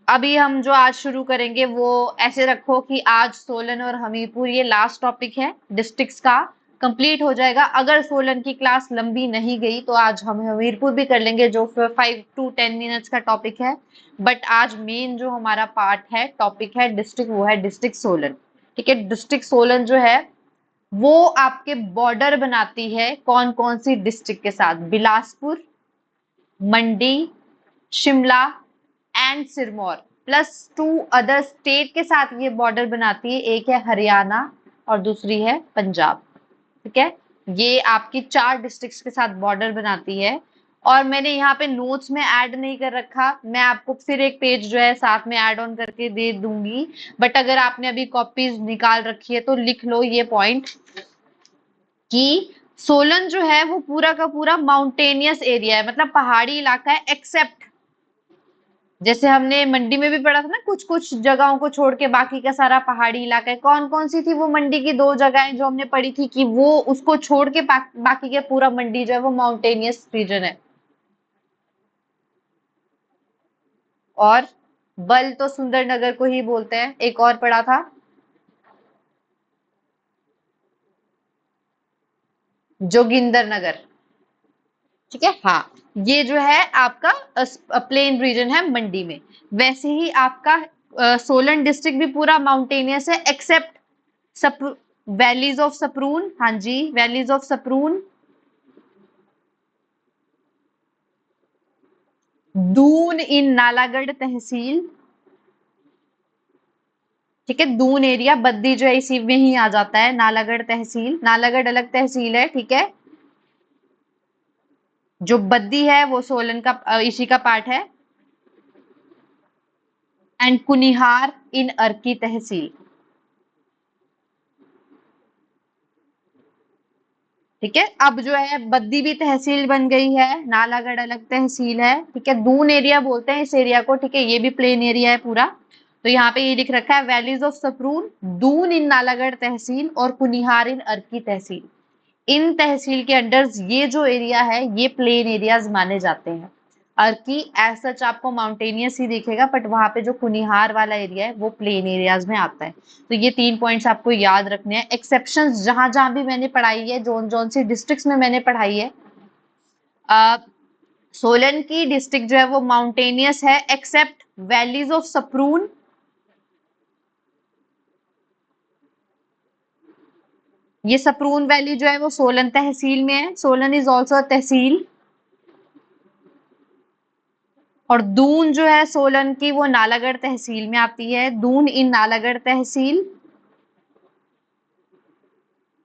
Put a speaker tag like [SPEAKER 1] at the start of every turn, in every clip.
[SPEAKER 1] अभी हम जो आज शुरू करेंगे वो ऐसे रखो कि आज सोलन और हमीरपुर ये लास्ट टॉपिक है डिस्ट्रिक्ट्स का, कंप्लीट हो जाएगा। अगर सोलन की क्लास लंबी नहीं गई तो आज हम हमीरपुर भी कर लेंगे, जो 5 to 10 मिनट्स का टॉपिक है। बट आज मेन जो हमारा पार्ट है, टॉपिक है डिस्ट्रिक्ट, वो है डिस्ट्रिक्ट सोलन। ठीक है, डिस्ट्रिक्ट सोलन जो है वो आपके बॉर्डर बनाती है कौन कौन सी डिस्ट्रिक्ट के साथ? Bilaspur, Mandi, Shimla and Sirmaur, plus 2 other state के साथ ये बॉर्डर बनाती है। एक है हरियाणा और दूसरी है पंजाब। ठीक है, ये आपकी 4 डिस्ट्रिक्ट्स के साथ बॉर्डर बनाती है। और मैंने यहाँ पे नोट्स में ऐड नहीं कर रखा, मैं आपको फिर एक पेज जो है साथ में ऐड ऑन करके दे दूंगी। बट अगर आपने अभी कॉपीज निकाल रखी है तो लिख लो ये पॉइंट कि सोलन जो है वो पूरा का पूरा माउंटेनियस एरिया है, मतलब पहाड़ी इलाका है, एक्सेप्ट जैसे हमने मंडी में भी पढ़ा था ना, कुछ कुछ जगहों को छोड़ के बाकी का सारा पहाड़ी इलाका है। कौन कौन सी थी वो मंडी की 2 जगहें जो हमने पढ़ी थी कि वो उसको छोड़ के बाकी के पूरा मंडी जो है वो माउंटेनियस रीजन है। और बल तो सुंदरनगर को ही बोलते हैं। एक और पढ़ा था जोगिंदर नगर। ठीक है, हाँ, ये जो है आपका प्लेन रीजन है मंडी में। वैसे ही आपका सोलन डिस्ट्रिक्ट भी पूरा माउंटेनियस है, एक्सेप्ट वैलीज ऑफ सपरून। हाँ जी, valleys of Saproon, Doon in Nalagarh tehsil. ठीक है, दून एरिया, बद्दी जो है इसी में ही आ जाता है। नालागढ़ तहसील, नालागढ़ अलग तहसील है। ठीक है, जो बद्दी है वो सोलन का इसी का पार्ट है। एंड कुनिहार इन अर्की तहसील। ठीक है, अब जो है बद्दी भी तहसील बन गई है, नालागढ़ अलग तहसील है। ठीक है, दून एरिया बोलते हैं इस एरिया को। ठीक है, ये भी प्लेन एरिया है पूरा। तो यहाँ पे ये लिख रखा है valleys of Saproon, Doon in Nalagarh तहसील और कुनिहार इन अर्की तहसील। इन तहसील के अंडर ये जो एरिया है ये प्लेन एरियाज माने जाते हैं। अर्की एज सच आपको माउंटेनियस ही दिखेगा, बट वहां पे जो कुनिहार वाला एरिया है वो प्लेन एरियाज में आता है। तो ये 3 पॉइंट्स आपको याद रखने हैं। एक्सेप्शंस जहां जहां भी मैंने पढ़ाई है, जोन जोन सी डिस्ट्रिक्ट्स में मैंने पढ़ाई है, सोलन की डिस्ट्रिक्ट जो है वो माउंटेनियस है, एक्सेप्ट वैलीज ऑफ सपरून, ये सपरून वैली जो है वो सोलन तहसील में है। सोलन इज ऑल्सो तहसील। और दून जो है सोलन की वो नालागढ़ तहसील में आती है, Doon in Nalagarh tehsil.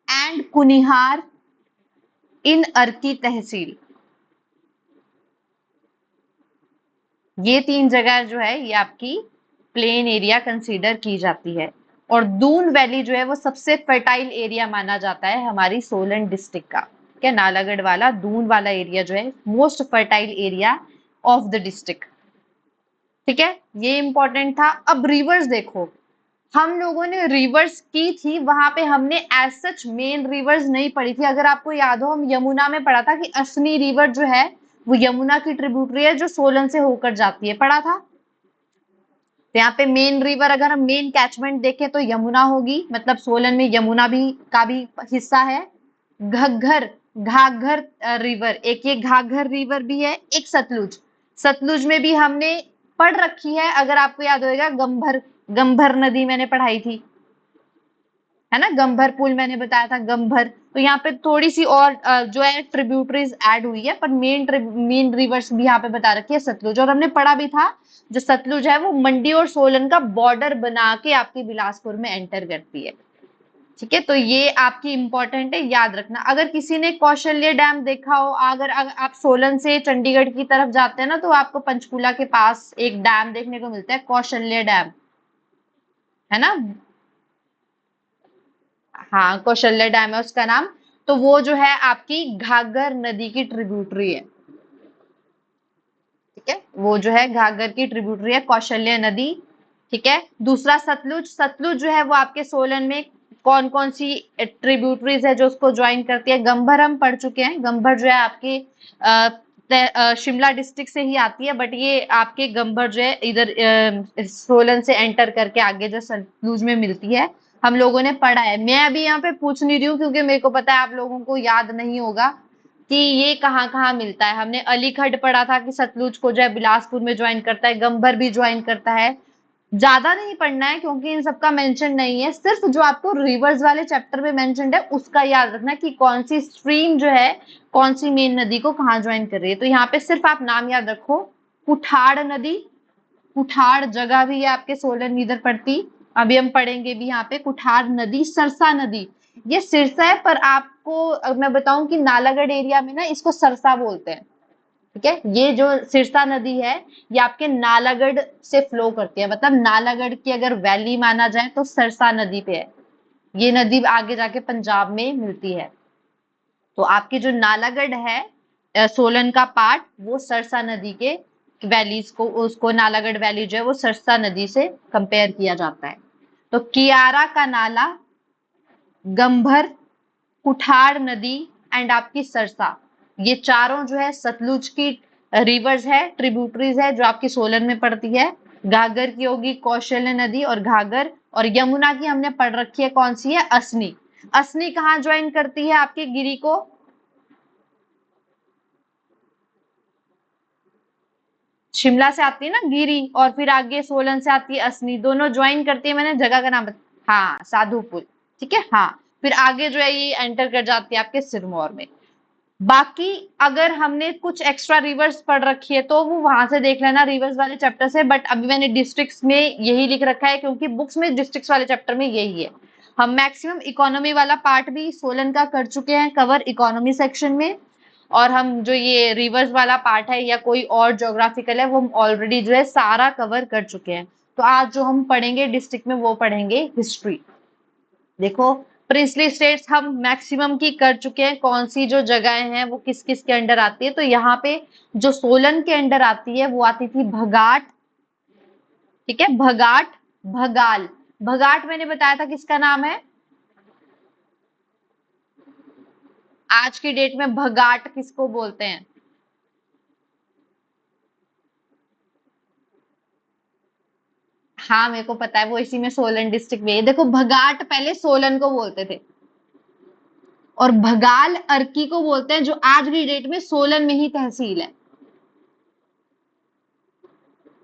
[SPEAKER 1] And Kunihar इन अर्की तहसील। ये 3 जगह जो है ये आपकी प्लेन एरिया कंसीडर की जाती है। और दून वैली जो है वो सबसे फर्टाइल एरिया माना जाता है हमारी सोलन डिस्ट्रिक्ट का। क्या, नालागढ़ वाला दून वाला एरिया जो है most fertile area of the district. ठीक है, ये इंपॉर्टेंट था। अब रिवर्स देखो, हम लोगों ने रिवर्स की थी, वहां पे हमने एज सच मेन रिवर्स नहीं पढ़ी थी। अगर आपको याद हो, हम यमुना में पढ़ा था कि असनी रिवर जो है वो यमुना की ट्रिब्यूटरी है जो सोलन से होकर जाती है, पढ़ा था। तो यहाँ पे मेन रिवर, अगर हम मेन कैचमेंट देखें तो यमुना होगी, मतलब सोलन में यमुना भी का भी हिस्सा है। घग्घर, घाघर रिवर, एक ये घाघर रिवर भी है, एक सतलुज। सतलुज में भी हमने पढ़ रखी है, अगर आपको याद होगा, गंभर, गंभर नदी मैंने पढ़ाई थी, है ना, गंभर पुल मैंने बताया था, गंभर। तो यहाँ पे थोड़ी सी और जो है ट्रिब्यूटरीज ऐड हुई है, पर मेन रिवर्स भी यहाँ पे बता रखी है सतलुज। और हमने पढ़ा भी था जो सतलुज है वो मंडी और सोलन का बॉर्डर बना के आपकी बिलासपुर में एंटर करती है। ठीक है, तो ये आपकी इंपॉर्टेंट है, याद रखना। अगर किसी ने कौशल्य डैम देखा हो, अगर आप सोलन से चंडीगढ़ की तरफ जाते हैं ना, तो आपको पंचकूला के पास एक डैम देखने को मिलता है, कौशल्य डैम, है ना। हाँ, कौशल्य डैम है उसका नाम। तो वो जो है आपकी घाघर नदी की ट्रिब्यूटरी है। ठीक है, वो जो है घाघर की ट्रिब्यूटरी है, कौशल्य नदी। ठीक है, दूसरा सतलुज, सतलुज जो है वो आपके सोलन में कौन कौन सी ट्रिब्यूटरीज है जो उसको ज्वाइन करती है? गंभर हम पढ़ चुके हैं, गंभर जो है आपके शिमला डिस्ट्रिक्ट से ही आती है, बट ये आपके गंभर जो है इधर सोलन से एंटर करके आगे जो सतलुज में मिलती है, हम लोगों ने पढ़ा है। मैं अभी यहाँ पे पूछ नहीं रही हूँ क्योंकि मेरे को पता है आप लोगों को याद नहीं होगा कि ये कहाँ कहाँ मिलता है। हमने अलीखड़ पढ़ा था कि सतलुज को जो है बिलासपुर में ज्वाइन करता है, गंभर भी ज्वाइन करता है। ज्यादा नहीं पढ़ना है क्योंकि इन सबका मेंशन नहीं है, सिर्फ जो आपको रिवर्स वाले चैप्टर में मेंशन्ड है उसका याद रखना कि कौन सी स्ट्रीम जो है कौन सी मेन नदी को कहाँ ज्वाइन कर रही है। तो यहाँ पे सिर्फ आप नाम याद रखो, कुठाड़ नदी, कुठाड़ जगह भी है आपके सोलन इधर पड़ती। अभी हम पढ़ेंगे भी यहाँ पे कुठार नदी, सरसा नदी। ये सिरसा है पर आपको मैं बताऊं कि नालागढ़ एरिया में ना इसको सरसा बोलते हैं। ठीक है, ये जो सिरसा नदी है ये आपके नालागढ़ से फ्लो करती है, मतलब नालागढ़ की अगर वैली माना जाए तो सरसा नदी पे है। ये नदी आगे जाके पंजाब में मिलती है। तो आपकी जो नालागढ़ है सोलन का पार्ट, वो सरसा नदी के वैलीज को, उसको नालागढ़ वैली जो है वो सरसा नदी से कंपेयर किया जाता है। तो कियारा का नाला, गंभर, कुठार नदी एंड आपकी सरसा, ये चारों जो है सतलुज की रिवर्स है, ट्रिब्यूटरीज है जो आपकी सोलन में पड़ती है। घाघर की होगी कौशल्य नदी और घाघर, और यमुना की हमने पढ़ रखी है कौन सी है, असनी। असनी कहाँ ज्वाइन करती है आपके गिरी को, शिमला से आती है ना गिरी, और फिर आगे सोलन से आती है असनी, दोनों ज्वाइन करती है। मैंने जगह का नाम हाँ साधुपुर, ठीक है हाँ। फिर आगे जो है ये एंटर कर जाती है आपके सिरमौर में। बाकी अगर हमने कुछ एक्स्ट्रा रिवर्स पढ़ रखी है तो वो वहां से देख लेना रिवर्स वाले चैप्टर से, बट अभी मैंने डिस्ट्रिक्ट्स में यही लिख रखा है क्योंकि बुक्स में डिस्ट्रिक्ट्स वाले चैप्टर में यही है। हम मैक्सिमम इकोनॉमी वाला पार्ट भी सोलन का कर चुके हैं कवर इकोनॉमी सेक्शन में, और हम जो ये रिवर्स वाला पार्ट है या कोई और ज्योग्राफिकल है वो हम ऑलरेडी जो है सारा कवर कर चुके हैं। तो आज जो हम पढ़ेंगे डिस्ट्रिक्ट में वो पढ़ेंगे हिस्ट्री। देखो प्रिंसली स्टेट्स हम मैक्सिमम की कर चुके हैं, कौन सी जो जगहें हैं वो किस किस के अंडर आती है। तो यहाँ पे जो सोलन के अंडर आती है वो आती थी भगाट, ठीक है भगाट, भगाल। भगाट मैंने बताया था किसका नाम है, आज की डेट में भगाट किसको बोलते हैं, हाँ मेरे को पता है वो इसी में सोलन डिस्ट्रिक्ट में है। देखो भगाट पहले सोलन को बोलते थे और भगाल अर्की को बोलते हैं जो आज की डेट में सोलन में ही तहसील है।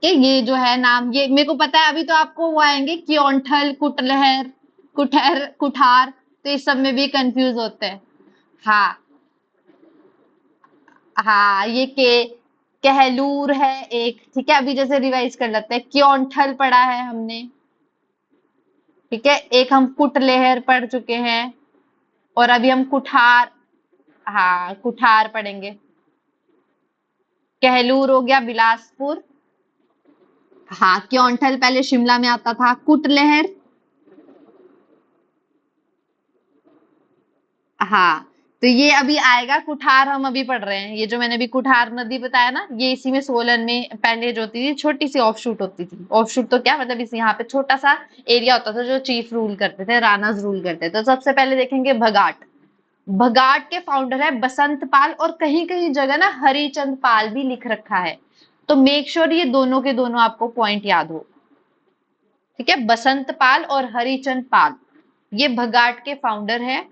[SPEAKER 1] कि ये जो है नाम ये मेरे को पता है, अभी तो आपको वो आएंगे क्योंठल, कुटलहर, कुठर, कुठार, तो इस सब में भी कंफ्यूज होते हैं। हाँ हाँ, ये के कहलूर है एक, ठीक है अभी जैसे रिवाइज कर लेते हैं, क्योंठल पढ़ा है हमने, ठीक है एक हम कुटलहर पढ़ चुके हैं, और अभी हम कुठार, हाँ कुठार पढ़ेंगे। कहलूर हो गया बिलासपुर, हाँ क्योंठल पहले शिमला में आता था, कुटलहर, हाँ तो ये अभी आएगा कुठार, हम अभी पढ़ रहे हैं। ये जो मैंने अभी कुठार नदी बताया ना, ये इसी में सोलन में पहले जो होती थी छोटी सी ऑफशूट होती थी। ऑफशूट तो क्या मतलब, इस यहाँ पे छोटा सा एरिया होता था जो चीफ रूल करते थे, रानाज रूल करते थे। तो सबसे पहले देखेंगे भगाट। भगाट के फाउंडर है बसंत पाल, और कहीं कहीं जगह ना हरिचंद पाल भी लिख रखा है। तो मेक श्योर ये दोनों के दोनों आपको पॉइंट याद हो, ठीक है बसंत पाल और हरिचंद पाल, ये भगाट के फाउंडर है।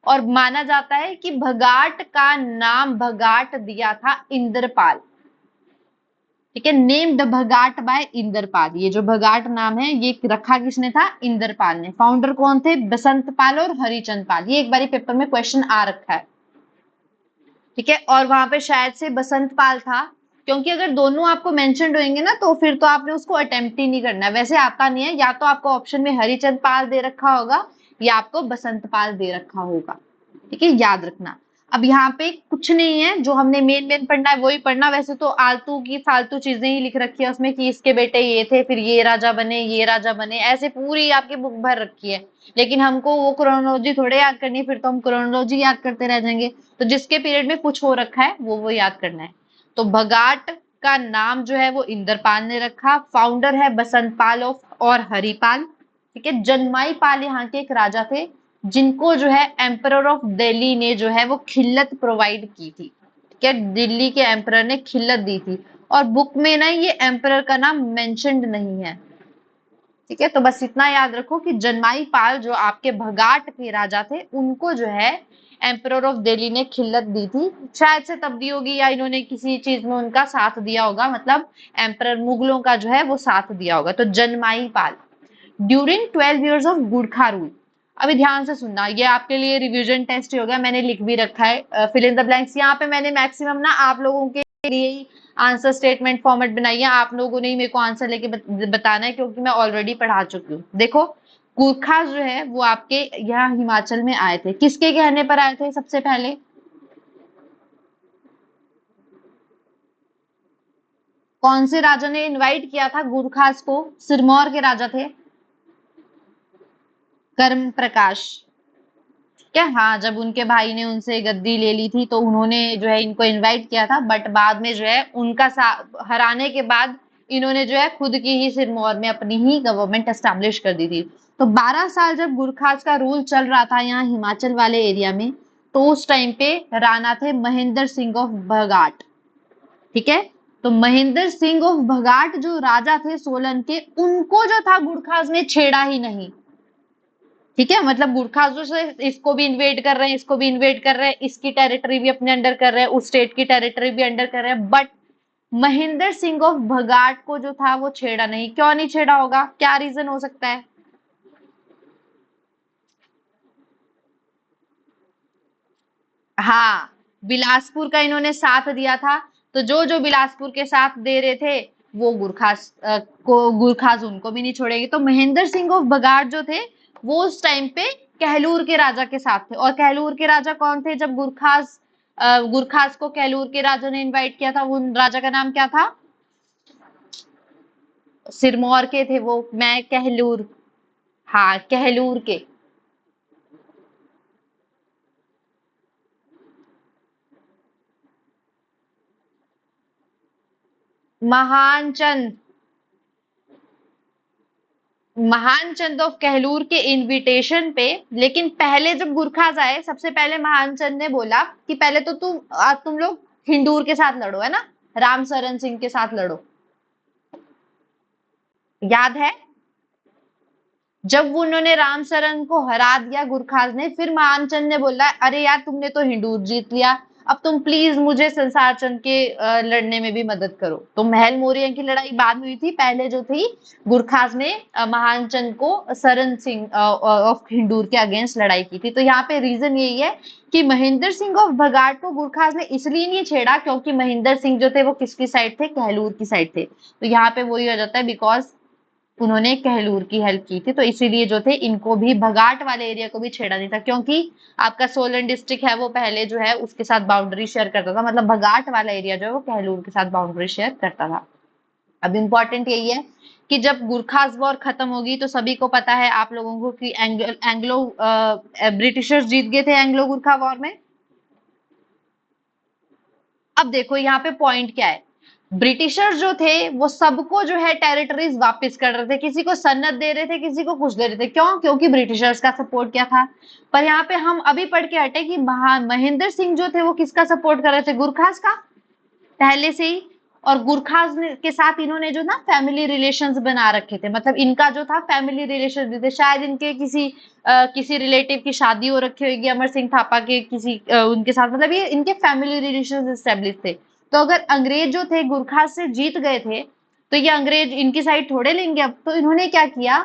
[SPEAKER 1] और माना जाता है कि भगाट का नाम भगाट दिया था इंद्रपाल, ठीक है नेम्ड भगाट बाय इंद्रपाल। ये जो भगाट नाम है ये रखा किसने था, इंद्रपाल ने। फाउंडर कौन थे, बसंत पाल और हरिचंद पाल। ये एक बारी पेपर में क्वेश्चन आ रखा है, ठीक है। और वहां पे शायद से बसंत पाल था, क्योंकि अगर दोनों आपको मेंशन्ड होंगे ना तो फिर तो आपने उसको अटेम्प्ट ही नहीं करना। वैसे आता नहीं है, या तो आपको ऑप्शन में हरिचंद पाल दे रखा होगा या आपको बसंत पाल दे रखा होगा, ठीक है याद रखना। अब यहाँ पे कुछ नहीं है, जो हमने मेन मेन पढ़ना है वही पढ़ना। वैसे तो आलतू की फालतू चीजें ही लिख रखी है उसमें कि इसके बेटे ये थे, फिर ये राजा बने, ये राजा बने, ऐसे पूरी आपकी बुक भर रखी है। लेकिन हमको वो क्रोनोलॉजी थोड़े याद करनी है, फिर तो हम क्रोनोलॉजी याद करते रह जाएंगे। तो जिसके पीरियड में कुछ हो रखा है वो याद करना है। तो भगाट का नाम जो है वो इंद्रपाल ने रखा, फाउंडर है बसंत पाल और हरिपाल, ठीक है। जन्माई पाल यहाँ के एक राजा थे जिनको जो है एम्परर ऑफ दिल्ली ने जो है वो खिल्लत प्रोवाइड की थी, ठीक क्या दिल्ली के एम्परर ने खिल्लत दी थी, और बुक में ना ये एम्परर का नाम मेंशन्ड नहीं है। ठीक है, तो बस इतना याद रखो कि जनमाई पाल जो आपके भगाट के राजा थे, उनको जो है एम्परर ऑफ दिल्ली ने खिल्लत दी थी। शायद से तब दी होगी या इन्होंने किसी चीज में उनका साथ दिया होगा, मतलब एम्परर मुगलों का जो है वो साथ दिया होगा। तो Janmai Pal during 12 years of Gurkha rule. अभी ध्यान से सुनना, ये आपके लिए रिवीजन टेस्ट ही होगा, मैंने लिख भी रखा है फिल इन द ब्लैंक्स। यहाँ पे मैंने मैक्सिमम ना आप लोगों के लिए ही आंसर स्टेटमेंट फॉर्मेट बनाई है, आप लोगों ने ही मेरे को आंसर लेके बताना है, क्योंकि मैं ऑलरेडी पढ़ा चुकी हूँ। देखो, गुरखा जो है वो आपके यहाँ हिमाचल में आए थे, किसके कहने पर आए थे सबसे पहले? कौन से राजा ने इनवाइट किया था गुरखास को? सिरमौर के राजा थे कर्म प्रकाश। क्या, हाँ, जब उनके भाई ने उनसे गद्दी ले ली थी तो उन्होंने जो है इनको इनवाइट किया था, बट बाद में जो है उनका हराने के बाद इन्होंने जो है खुद की ही सिरमौर में अपनी ही गवर्नमेंट एस्टेब्लिश कर दी थी। तो 12 साल जब गुरखास का रूल चल रहा था यहाँ हिमाचल वाले एरिया में, तो उस टाइम पे राणा थे महेंद्र सिंह ऑफ भगाट। ठीक है, तो महेंद्र सिंह ऑफ भगाट जो राजा थे सोलन के, उनको जो था गुरखास ने छेड़ा ही नहीं। ठीक है, मतलब गुरखा जो से इसको भी इन्वेड कर रहे हैं, इसको भी इन्वेड कर रहे हैं, इसकी टेरिटरी भी अपने अंडर कर रहे हैं, उस स्टेट की टेरिटरी भी अंडर कर रहे हैं, बट महेंद्र सिंह ऑफ भगाट को जो था वो छेड़ा नहीं। क्यों नहीं छेड़ा होगा, क्या रीजन हो सकता है? हाँ, बिलासपुर का इन्होंने साथ दिया था, तो जो जो बिलासपुर के साथ दे रहे थे वो गुरखास उनको भी नहीं छोड़ेंगे। तो महेंद्र सिंह ऑफ बगाड़ जो थे वो उस टाइम पे कहलूर के राजा के साथ थे। और कहलूर के राजा कौन थे जब गुरखास को कहलूर के राजा ने इनवाइट किया था? वो राजा का नाम क्या था? सिरमौर के थे वो, मैं कहलूर। हाँ, कहलूर के। महान चंद। महान चंद ऑफ कहलूर के इनविटेशन पे, लेकिन पहले जब गुरखास आए सबसे पहले महान चंद ने बोला कि पहले तो तुम लोग हिंदूर के साथ लड़ो, है ना, राम सरन सिंह के साथ लड़ो। याद है? जब उन्होंने राम सरन को हरा दिया गुरखास ने, फिर मानचंद ने बोला अरे यार तुमने तो हिंदूर जीत लिया, अब तुम प्लीज मुझे संसार चंद के लड़ने में भी मदद करो। तो महल मौर्य की लड़ाई बाद में हुई थी, पहले जो थी गुरखास ने महान चंद को सरन सिंह ऑफ हिंदूर के अगेंस्ट लड़ाई की थी। तो यहाँ पे रीजन यही है कि महेंद्र सिंह ऑफ भगाट को गुरखास ने इसलिए नहीं छेड़ा क्योंकि महेंद्र सिंह जो थे वो किसकी साइड थे? कहलूर की साइड थे। तो यहाँ पे वही हो जाता है, बिकॉज उन्होंने कहलूर की हेल्प की थी, तो इसीलिए जो थे इनको भी भगाट वाले एरिया को भी छेड़ा नहीं था, क्योंकि आपका सोलन डिस्ट्रिक्ट है वो पहले जो है उसके साथ बाउंड्री शेयर करता था, मतलब भगाट वाला एरिया जो है वो कहलूर के साथ बाउंड्री शेयर करता था। अब इम्पोर्टेंट यही है कि जब गुरखास वॉर खत्म होगी तो सभी को पता है आप लोगों को कि एंग्लो ब्रिटिशर्स जीत गए थे एंग्लो गुरखा वॉर में। अब देखो यहाँ पे पॉइंट क्या है, ब्रिटिशर्स जो थे वो सबको जो है टेरिटरीज वापस कर रहे थे, किसी को सन्नत दे रहे थे, किसी को कुछ दे रहे थे। क्यों? क्योंकि ब्रिटिशर्स का सपोर्ट क्या था। पर यहाँ पे हम अभी पढ़ के हटे कि महेंद्र सिंह जो थे वो किसका सपोर्ट कर रहे थे? गुरखास का, पहले से ही। और गुरखास के साथ इन्होंने जो ना फैमिली रिलेशंस बना रखे थे, मतलब इनका जो था फैमिली रिलेशन भी थे, शायद इनके किसी रिलेटिव की शादी हो रखी होगी अमर सिंह थापा के किसी उनके साथ, मतलब ये इनके फैमिली रिलेशन एस्टेब्लिश थे। तो अगर अंग्रेज जो थे गुरखास से जीत गए थे तो ये अंग्रेज इनकी साइड थोड़े लेंगे। अब तो इन्होंने क्या किया,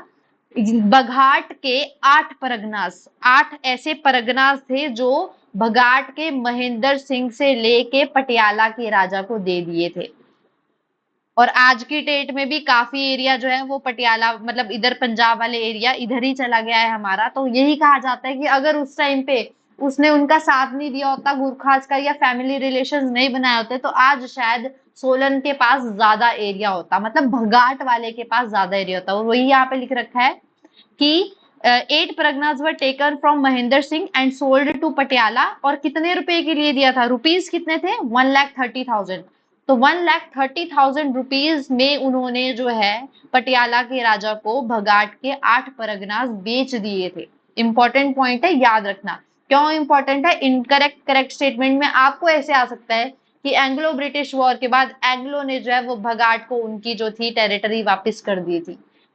[SPEAKER 1] बघाट के 8 परगनास, 8 ऐसे परगनास थे जो बघाट के महेंद्र सिंह से लेके पटियाला के राजा को दे दिए थे। और आज की डेट में भी काफी एरिया जो है वो पटियाला, मतलब इधर पंजाब वाले एरिया इधर ही चला गया है हमारा। तो यही कहा जाता है कि अगर उस टाइम पे उसने उनका साथ नहीं दिया होता गुरखास का, या फैमिली रिलेशंस नहीं बनाए होते, तो आज शायद सोलन के पास ज्यादा एरिया होता, मतलब भगाट वाले के पास ज्यादा एरिया होता। और वही यहाँ पे लिख रखा है कि 8 parganas were taken from Mahendra Singh and sold to Patiala. और कितने रुपए के लिए दिया था? रुपीज कितने थे? 1,30,000। तो 1,30,000 रुपीज में उन्होंने जो है पटियाला के राजा को भगाट के 8 परगनास बेच दिए थे। इंपॉर्टेंट पॉइंट है, याद रखना। क्यों इंपॉर्टेंट है? इनकरेक्ट करेक्ट स्टेटमेंट में आपको ऐसे आ सकता है कि एंग्लो ब्रिटिश वॉर के बाद एंग्लो ने जो है वो भगाट को उनकी जो थी टेरिटरी वापस कर दी थी,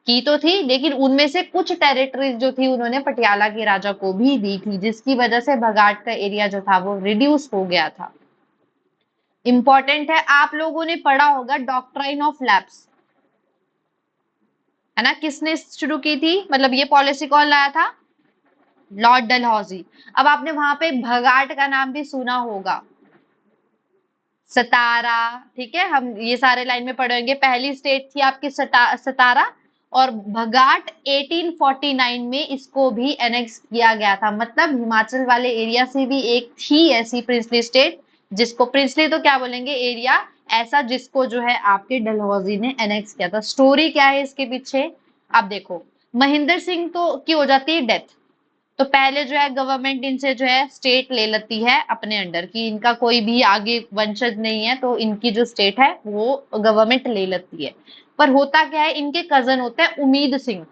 [SPEAKER 1] की तो थी, लेकिन उनमें से कुछ टेरिटरीज जो थी उन्होंने पटियाला के राजा को भी दी थी, जिसकी वजह से भगाट का एरिया जो था वो रिड्यूस हो गया था। इंपॉर्टेंट है, आप लोगों ने पढ़ा होगा डॉक्ट्राइन ऑफ लैप्स, है ना, किसने शुरू की थी, मतलब ये पॉलिसी कौन लाया था, लॉर्ड डलहौजी। अब आपने वहां पे भगाट का नाम भी सुना होगा, सतारा, ठीक है, हम ये सारे लाइन में पढ़ेंगे। पहली स्टेट थी आपकी सतारा, और भगाट 1849 में इसको भी एनेक्स किया गया था, मतलब हिमाचल वाले एरिया से भी एक थी ऐसी प्रिंसली स्टेट, जिसको प्रिंसली तो क्या बोलेंगे, एरिया ऐसा, जिसको जो है आपके डलहौजी ने एनेक्स किया था। स्टोरी क्या है इसके पीछे, आप देखो, महेंद्र सिंह तो की हो जाती है डेथ, तो पहले जो है गवर्नमेंट इनसे जो है स्टेट ले लेती है अपने अंडर, की इनका कोई भी आगे वंशज नहीं है, तो इनकी जो स्टेट है वो गवर्नमेंट ले लेती है। पर होता क्या है, इनके कजन होते हैं उम्मीद सिंह,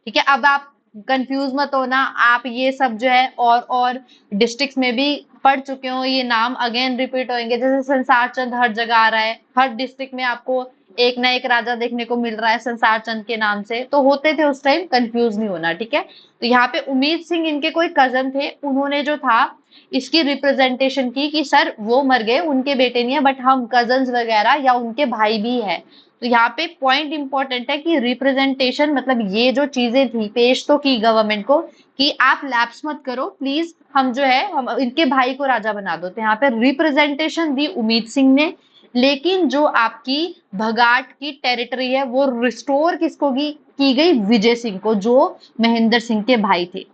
[SPEAKER 1] ठीक है। अब आप कंफ्यूज मत होना, आप ये सब जो है और डिस्ट्रिक्ट्स में भी पढ़ चुके हो, ये नाम अगेन रिपीट होंगे, जैसे संसार चंद हर जगह आ रहा है, हर डिस्ट्रिक्ट में आपको एक ना एक राजा देखने को मिल रहा है संसार चंद के नाम से, तो होते थे उस टाइम, कंफ्यूज नहीं होना, ठीक है। तो यहाँ पे उम्मीद सिंह इनके कोई कजन थे, उन्होंने जो था इसकी रिप्रेजेंटेशन की कि सर वो मर गए, उनके बेटे नहीं है, बट हम कजन्स वगैरह या उनके भाई भी है। तो यहाँ पे पॉइंट इंपॉर्टेंट है कि रिप्रेजेंटेशन, मतलब ये जो चीजें थी पेश तो की गवर्नमेंट को कि आप लैप्स मत करो प्लीज, हम जो है हम इनके भाई को राजा बना दो, तो यहाँ पे रिप्रेजेंटेशन दी उम्मीद सिंह ने, लेकिन जो आपकी भगाट की टेरिटरी है वो रिस्टोर किसको की गई, विजय सिंह को, जो महेंद्र सिंह के भाई थे।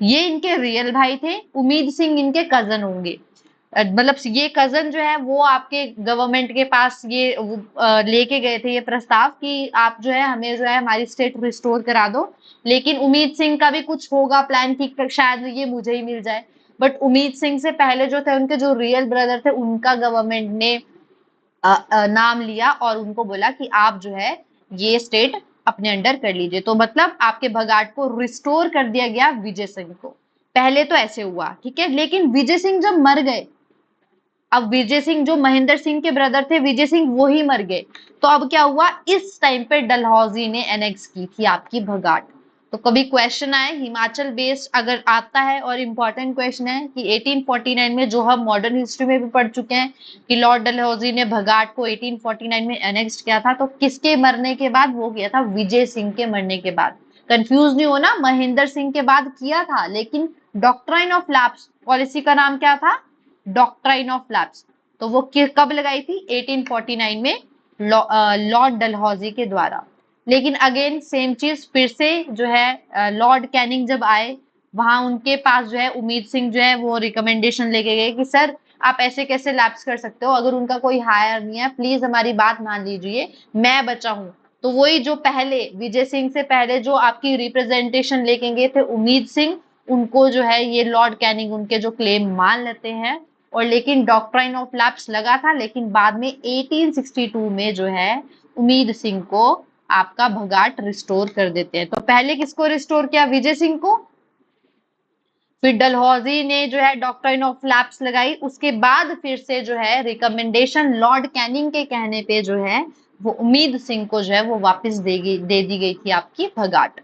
[SPEAKER 1] ये इनके रियल भाई थे, उम्मीद सिंह इनके कजन होंगे, मतलब ये कजन जो है वो आपके गवर्नमेंट के पास ये लेके गए थे ये प्रस्ताव कि आप जो है हमें जो है हमारी स्टेट रिस्टोर करा दो, लेकिन उम्मीद सिंह का भी कुछ होगा प्लान कि शायद ये मुझे ही मिल जाए, बट उम्मीद सिंह से पहले जो थे उनके जो रियल ब्रदर थे उनका गवर्नमेंट ने नाम लिया और उनको बोला कि आप जो है ये स्टेट अपने अंडर कर लीजिए, तो मतलब आपके भगाट को रिस्टोर कर दिया गया विजय सिंह को। पहले तो ऐसे हुआ, ठीक है, लेकिन विजय सिंह जब मर गए, अब विजय सिंह जो महेंद्र सिंह के ब्रदर थे, विजय सिंह वो ही मर गए, तो अब क्या हुआ, इस टाइम पे डलहौजी ने एनेक्स की थी आपकी भगाट। तो कभी क्वेश्चन आए हिमाचल बेस्ड अगर आता है, और इम्पोर्टेंट क्वेश्चन है कि 1849 में, जो हम मॉडर्न हिस्ट्री में भी पढ़ चुके हैं कि लॉर्ड डलहौजी ने भगाट को 1849 में एनेक्स किया था, तो किसके मरने के बाद वो किया था, विजय सिंह के मरने के बाद। कंफ्यूज नहीं होना, महेंद्र सिंह के बाद किया था, लेकिन डॉक्ट्राइन ऑफ लैप्स पॉलिसी का नाम क्या था, डॉक्ट्राइन ऑफ लैप्स, तो वो कब लगाई थी, 1849 में लॉर्ड डलहौजी के द्वारा। लेकिन अगेन सेम चीज फिर से जो है लॉर्ड कैनिंग जब आए, वहां उनके पास जो है उम्मीद सिंह जो है वो रिकमेंडेशन लेके गए कि सर आप ऐसे कैसे लैप्स कर सकते हो, अगर उनका कोई हायर नहीं है प्लीज हमारी बात मान लीजिए, मैं बचा हूं। तो वही जो पहले विजय सिंह से पहले जो आपकी रिप्रेजेंटेशन लेके गए थे उम्मीद सिंह, उनको जो है ये लॉर्ड कैनिंग उनके जो क्लेम मान लेते हैं, और लेकिन डॉक्ट्राइन ऑफ लैप्स लगा था, लेकिन बाद में 1862 में जो है उम्मीद सिंह को आपका भगाट रिस्टोर कर देते हैं। तो पहले किसको रिस्टोर किया, विजय सिंह को, फिर डलहौजी ने जो है डॉक्ट्राइन ऑफ लैप्स लगाई, उसके बाद फिर से जो है रिकमेंडेशन लॉर्ड कैनिंग के कहने पे जो है वो उम्मीद सिंह को जो है वो वापस दे दी गई थी आपकी भगाट।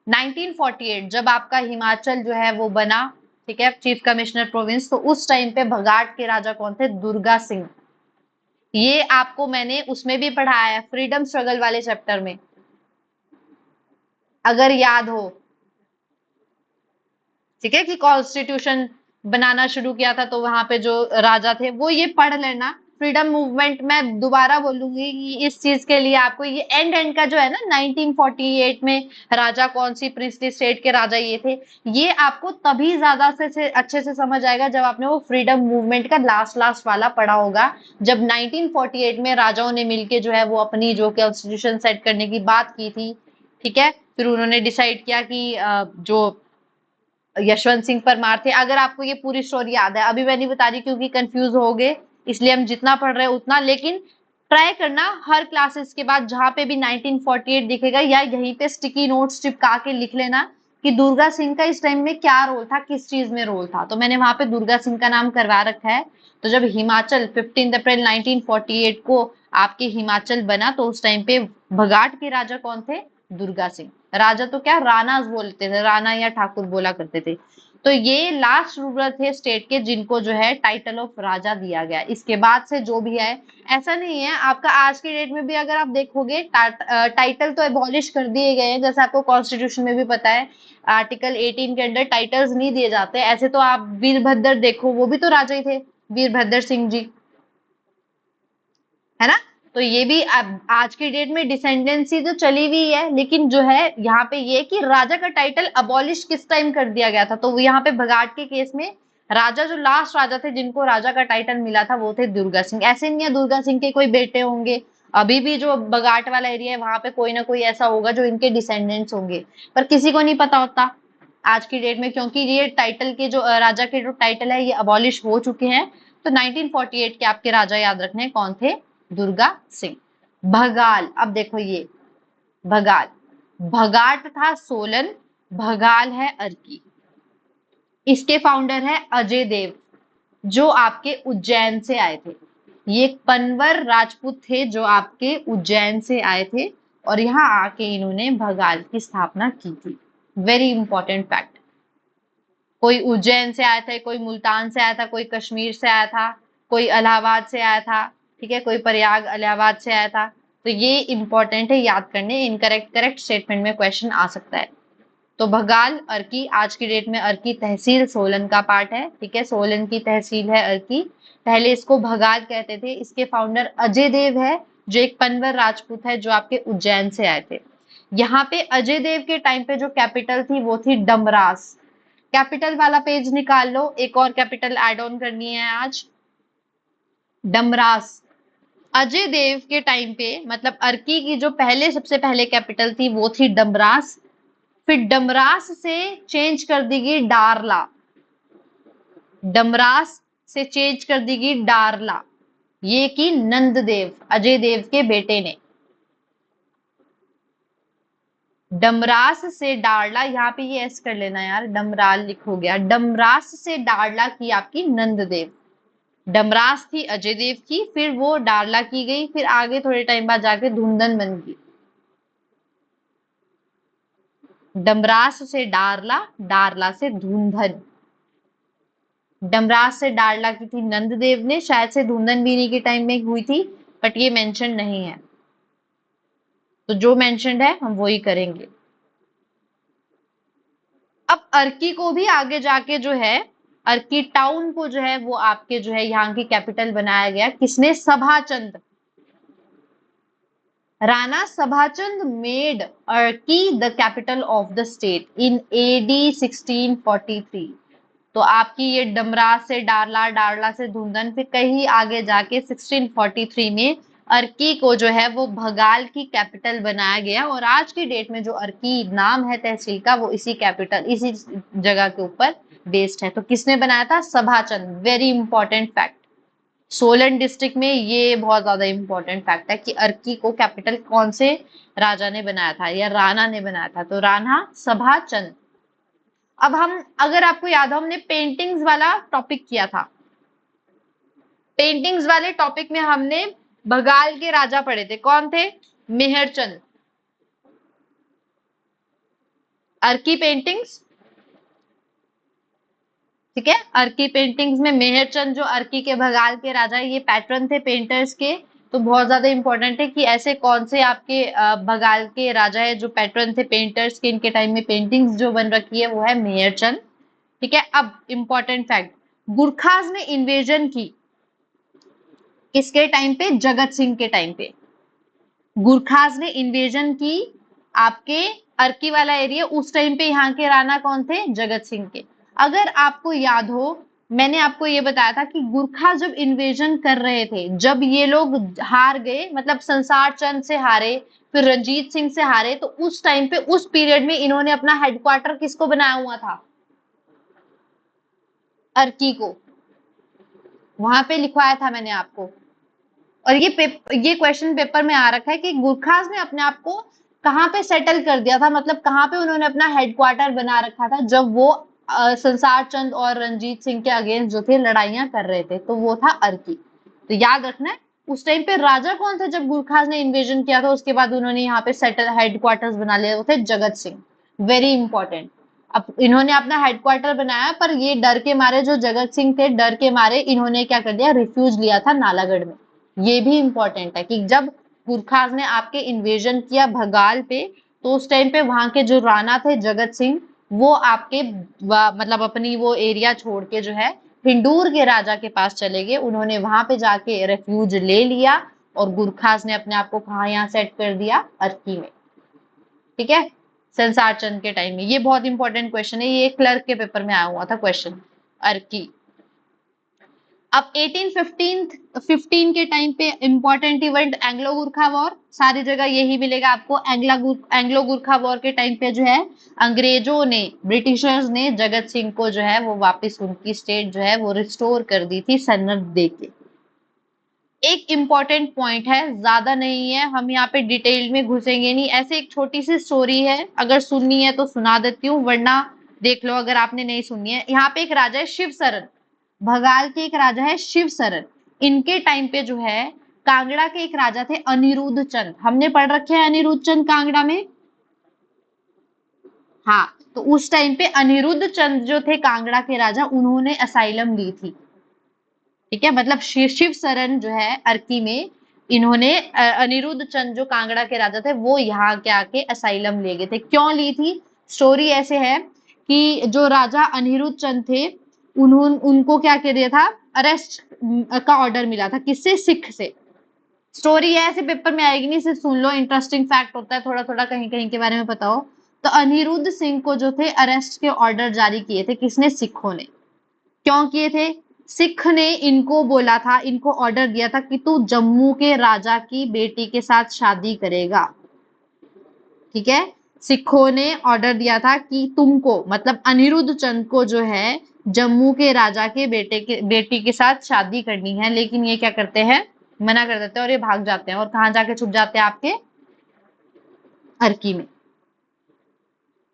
[SPEAKER 1] 1948 जब आपका हिमाचल जो है वो बना, ठीक है, चीफ कमिश्नर प्रोविंस, तो उस टाइम पे भगाट के राजा कौन थे, दुर्गा सिंह। ये आपको मैंने उसमें भी पढ़ाया है फ्रीडम स्ट्रगल वाले चैप्टर में, अगर याद हो, ठीक है, कि कॉन्स्टिट्यूशन बनाना शुरू किया था तो वहां पे जो राजा थे वो, ये पढ़ लेना। फ्रीडम मूवमेंट मैं दोबारा बोलूंगी कि इस चीज के लिए आपको ये एंड का जो है ना 1948 में राजा कौन सी प्रिंसली स्टेट के राजा ये थे, ये आपको तभी ज्यादा से अच्छे से समझ आएगा जब आपने वो फ्रीडम मूवमेंट का लास्ट वाला पढ़ा होगा, जब 1948 में राजाओं ने मिलके जो है वो अपनी जो कॉन्स्टिट्यूशन सेट करने की बात की थी, ठीक है, फिर उन्होंने डिसाइड किया कि जो यशवंत सिंह परमार थे। अगर आपको ये पूरी स्टोरी याद है, अभी मैं नहीं बता रही क्योंकि कंफ्यूज हो गए, इसलिए हम जितना पढ़ रहे हैं उतना, लेकिन ट्राई करना हर क्लासेस के बाद जहां पे भी 1948 दिखेगा या यहीं पे स्टिकी नोट्स चिपका के लिख लेना कि दुर्गा सिंह का इस टाइम में क्या रोल था, किस चीज में रोल था, तो मैंने वहां पे दुर्गा सिंह का नाम करवा रखा है। तो जब हिमाचल 15 अप्रैल 1948 को आपके हिमाचल बना, तो उस टाइम पे भगाट के राजा कौन थे? दुर्गा सिंह। राजा तो क्या, राणा बोलते थे, राणा या ठाकुर बोला करते थे। तो ये लास्ट रूलर थे स्टेट के जिनको जो है टाइटल ऑफ राजा दिया गया। इसके बाद से जो भी है, ऐसा नहीं है आपका आज के डेट में भी अगर आप देखोगे टाइटल तो एबॉलिश कर दिए गए हैं, जैसे आपको कॉन्स्टिट्यूशन में भी पता है आर्टिकल 18 के अंडर टाइटल्स नहीं दिए जाते। ऐसे तो आप वीरभद्र देखो, वो भी तो राजा ही थे, वीरभद्र सिंह जी, है ना। तो ये भी आज की डेट में डिसेंडेंसी तो चली हुई है, लेकिन जो है यहाँ पे ये कि राजा का टाइटल अबॉलिश किस टाइम कर दिया गया था, तो यहाँ पे भगाट के केस में राजा जो लास्ट राजा थे जिनको राजा का टाइटल मिला था वो थे दुर्गा सिंह। ऐसे नहीं है दुर्गा सिंह के कोई बेटे होंगे, अभी भी जो बघाट वाला एरिया है वहां पे कोई ना कोई ऐसा होगा जो इनके डिसेंडेंट्स होंगे, पर किसी को नहीं पता होता आज की डेट में, क्योंकि ये टाइटल के जो राजा के जो टाइटल है ये अबॉलिश हो चुके हैं। तो 1948 के आपके राजा याद रखने कौन थे? दुर्गा सिंह। भगाल, अब देखो ये भगाल, भगाट था सोलन, भगाल है अर्की। इसके फाउंडर है अजय देव जो आपके उज्जैन से आए थे। ये पनवर राजपूत थे जो आपके उज्जैन से आए थे और यहाँ आके इन्होंने भगाल की स्थापना की थी। Very important fact. कोई उज्जैन से आया था, कोई मुल्तान से आया था, कोई कश्मीर से आया था, कोई इलाहाबाद से आया था, ठीक है, कोई प्रयाग इलाहाबाद से आया था। तो ये इंपॉर्टेंट है याद करने, इनकरेक्ट करेक्ट स्टेटमेंट में क्वेश्चन आ सकता है। तो भगाल अर्की, आज की डेट में अर्की तहसील सोलन का पार्ट है, ठीक है, सोलन की तहसील है अर्की। पहले इसको भगाल कहते थे। इसके फाउंडर अजय देव है जो एक पनवर राजपूत है जो आपके उज्जैन से आए थे। यहाँ पे अजय देव के टाइम पे जो कैपिटल थी वो थी डमरास। कैपिटल वाला पेज निकाल लो, एक और कैपिटल ऐड ऑन करनी है आज, डमरास। अजय देव के टाइम पे मतलब अर्की की जो पहले सबसे पहले कैपिटल थी वो थी डमरास, फिर डमरास से चेंज कर दी गई डारला, डमरास से चेंज कर दी गई डारला। ये की नंददेव, अजय देव के बेटे ने। डमरास से डारला, यहाँ पे ये एस कर लेना यार, डमराल लिखो गया। डमरास से डारला की आपकी नंददेव। डमरास थी अजय देव की, फिर वो डारला की गई, फिर आगे थोड़े टाइम बाद जाके धुंधन बन गई। डमरास से डारला, डारला से धुंधन। डमरास से डारला की थी नंददेव ने, शायद से धुंधन बीनी के टाइम में हुई थी, बट ये मेंशन नहीं है, तो जो मेंशन्ड है हम वही करेंगे। अब अर्की को भी आगे जाके जो है, अर्की टाउन को जो है वो आपके जो है यहाँ की कैपिटल बनाया गया। किसने? Sabhachand. Rana Sabhachand made Arki the capital of the state in AD 1643। तो आपकी ये डमरास से डारला, डारला से धुंधन, फिर कहीं आगे जाके 1643 में अर्की को जो है वो भगाल की कैपिटल बनाया गया। और आज की डेट में जो अर्की नाम है तहसील का वो इसी कैपिटल, इसी जगह के ऊपर बेस्ड है। तो किसने बनाया था? Sabhachand. Very important fact, Solan district में ये बहुत ज्यादा इंपॉर्टेंट फैक्ट है कि अर्की को कैपिटल कौन से राजा ने बनाया था या राणा ने बनाया था, तो राणा सभाचंद। अब हम, अगर आपको याद हो, हमने पेंटिंग्स वाला टॉपिक किया था। पेंटिंग्स वाले टॉपिक में हमने बंगाल के राजा पढ़े थे, कौन थे? मेहरचंद। अर्की पेंटिंग्स, ठीक है, अर्की पेंटिंग्स में मेहरचंद जो अर्की के बंगाल के राजा, ये पैटर्न थे पेंटर्स के। तो बहुत ज्यादा इंपॉर्टेंट है कि ऐसे कौन से आपके बंगाल के राजा है जो पैटर्न थे पेंटर्स के, इनके टाइम में पेंटिंग्स जो बन रखी है वो है मेहरचंद, ठीक है। अब इंपॉर्टेंट फैक्ट, गुरखाज ने इन्वेजन की किसके टाइम पे? जगत सिंह के टाइम पे। गुरखाज ने इन्वेजन की आपके अर्की वाला एरिया, उस टाइम पे यहाँ के राणा कौन थे? जगत सिंह के। अगर आपको याद हो, मैंने आपको ये बताया था कि गुरखा जब इन्वेजन कर रहे थे, जब ये लोग हार गए, मतलब संसार चंद से हारे, फिर रंजीत सिंह से हारे, तो उस टाइम पे, उस पीरियड में इन्होंने अपना हेडक्वार्टर किसको बनाया हुआ था? अर्की को। वहां पे लिखवाया था मैंने आपको। और ये क्वेश्चन पेपर में आ रखा है कि गुरखास ने अपने आप को कहां पे सेटल कर दिया था, मतलब कहां पे उन्होंने अपना हेडक्वार्टर बना रखा था जब वो संसार चंद और रंजीत सिंह के अगेंस्ट जो थे लड़ाइयां कर रहे थे, तो वो था अर्की। तो याद रखना है उस टाइम पे राजा कौन था जब गुरखास ने इन्वेजन किया था, उसके बाद उन्होंने यहाँ पे सेटल हेडक्वार्टर्स बना लिया, वो थे जगत सिंह। Very important. अब इन्होंने अपना हेडक्वार्टर बनाया, पर ये डर के मारे, जो जगत सिंह थे, डर के मारे इन्होंने क्या कर दिया, रिफ्यूज लिया था नालागढ़ में। ये भी इंपॉर्टेंट है कि जब गुरखास ने आपके इन्वेजन किया भगाल पे, तो उस टाइम पे वहां के जो राणा थे जगत सिंह, वो आपके मतलब अपनी वो एरिया छोड़ के जो है हिंदूर के राजा के पास चले गए। उन्होंने वहां पे जाके रेफ्यूज ले लिया और गुरखास ने अपने आप को कहा यहाँ सेट कर दिया, अर्की में। ठीक है, संसार चंद के टाइम में। ये बहुत इंपॉर्टेंट क्वेश्चन है, ये क्लर्क के पेपर में आया हुआ था क्वेश्चन, अर्की। अब 1815 के टाइम पे important event Anglo Gurkha war, सारी जगह यही मिलेगा आपको। एंग्लो गुरखा वॉर के टाइम पे जो है अंग्रेजों ने, ब्रिटिशर्स ने जगत सिंह को जो है वो वापस उनकी स्टेट जो है वो रिस्टोर कर दी थी सनद दे के। एक इंपॉर्टेंट पॉइंट है, ज्यादा नहीं है, हम यहाँ पे डिटेल में घुसेंगे नहीं, ऐसे एक छोटी सी स्टोरी है, अगर सुननी है तो सुना देती हूँ, वरना देख लो अगर आपने नहीं सुननी है। यहाँ पे एक राजा है शिव सरन, भगाल के एक राजा है शिव सरन। इनके टाइम पे जो है कांगड़ा के एक राजा थे अनिरुद्ध चंद, हमने पढ़ रखे हैं अनिरुद्ध चंद कांगड़ा में। हाँ, तो उस टाइम पे अनिरुद्ध चंद जो थे कांगड़ा के राजा, उन्होंने असाइलम ली थी। ठीक है, मतलब शिव सरन जो है अर्की में, इन्होंने अनिरुद्ध चंद जो कांगड़ा के राजा थे वो यहाँ के आके असाइलम ले गए थे। क्यों ली थी, स्टोरी ऐसे है कि जो राजा अनिरुद्ध चंद थे, उन्होंने उनको क्या कर दिया था, अरेस्ट का ऑर्डर मिला था, किससे, सिख से। स्टोरी है, ऐसे पेपर में आएगी नहीं, सिर्फ सुन लो, इंटरेस्टिंग फैक्ट होता है, थोड़ा थोड़ा कहीं कहीं के बारे में पता हो। तो अनिरुद्ध सिंह को जो थे अरेस्ट के ऑर्डर जारी किए थे, किसने, सिखों ने। क्यों किए थे, सिख ने इनको बोला था, इनको ऑर्डर दिया था कि तू जम्मू के राजा की बेटी के साथ शादी करेगा। ठीक है, सिखों ने ऑर्डर दिया था कि तुमको, मतलब अनिरुद्ध चंद को जो है जम्मू के राजा के बेटी के साथ शादी करनी है, लेकिन ये क्या करते हैं, मना कर देते हैं और ये भाग जाते हैं, और कहाँ जाके छुप जाते हैं, आपके अर्की में।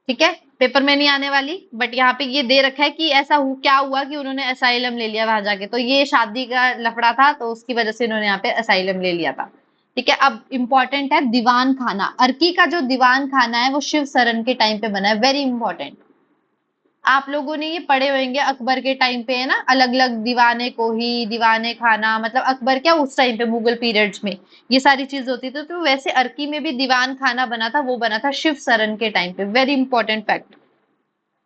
[SPEAKER 1] ठीक है, पेपर में नहीं आने वाली, बट यहाँ पे ये दे रखा है कि ऐसा क्या हुआ कि उन्होंने असाइलम ले लिया वहां जाके, तो ये शादी का लफड़ा था, तो उसकी वजह से इन्होंने यहाँ पे असाइलम ले लिया था। ठीक है, अब इंपॉर्टेंट है दीवान खाना, अर्की का जो दीवान खाना है वो शिव सरन के टाइम पे बना है, वेरी इंपॉर्टेंट। आप लोगों ने ये पढ़े होंगे अकबर के टाइम पे, है ना, अलग अलग दीवाने कोही, दीवाने खाना, मतलब अकबर क्या उस टाइम पे मुगल पीरियड्स में ये सारी चीज होती थी। तो वैसे अर्की में भी दीवान खाना बना था, वो बना था शिव सरन के टाइम पे, वेरी इंपॉर्टेंट फैक्ट।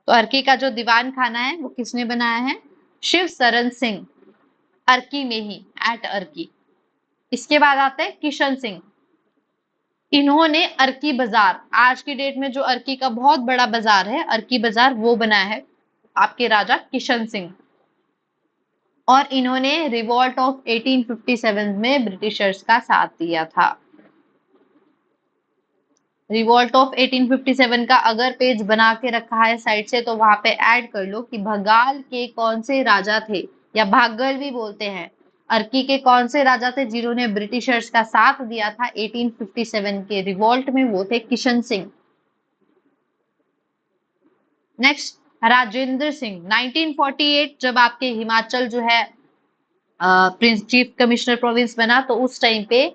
[SPEAKER 1] तो अर्की का जो दीवान खाना है वो किसने बनाया है, शिव सरन सिंह, अर्की में ही, एट अर्की। इसके बाद आता है किशन सिंह, इन्होंने अर्की बाजार, आज की डेट में जो अर्की का बहुत बड़ा बाजार है अर्की बाजार, वो बनाया है आपके राजा किशन सिंह। और इन्होंने रिवॉल्ट ऑफ 1857 में ब्रिटिशर्स का साथ दिया था। रिवॉल्ट ऑफ 1857 का अगर पेज बना के रखा है साइड से, तो वहां पे ऐड कर लो कि भगाल के कौन से राजा थे, या भागल भी बोलते हैं, अर्की के कौन से राजा थे जिन्होंने ब्रिटिशर्स का साथ दिया था 1857 के रिवॉल्ट में, वो थे किशन सिंह। नेक्स्ट, राजेंद्र सिंह, 1948 जब आपके हिमाचल जो है प्रिंस चीफ कमिश्नर प्रोविंस बना, तो उस टाइम पे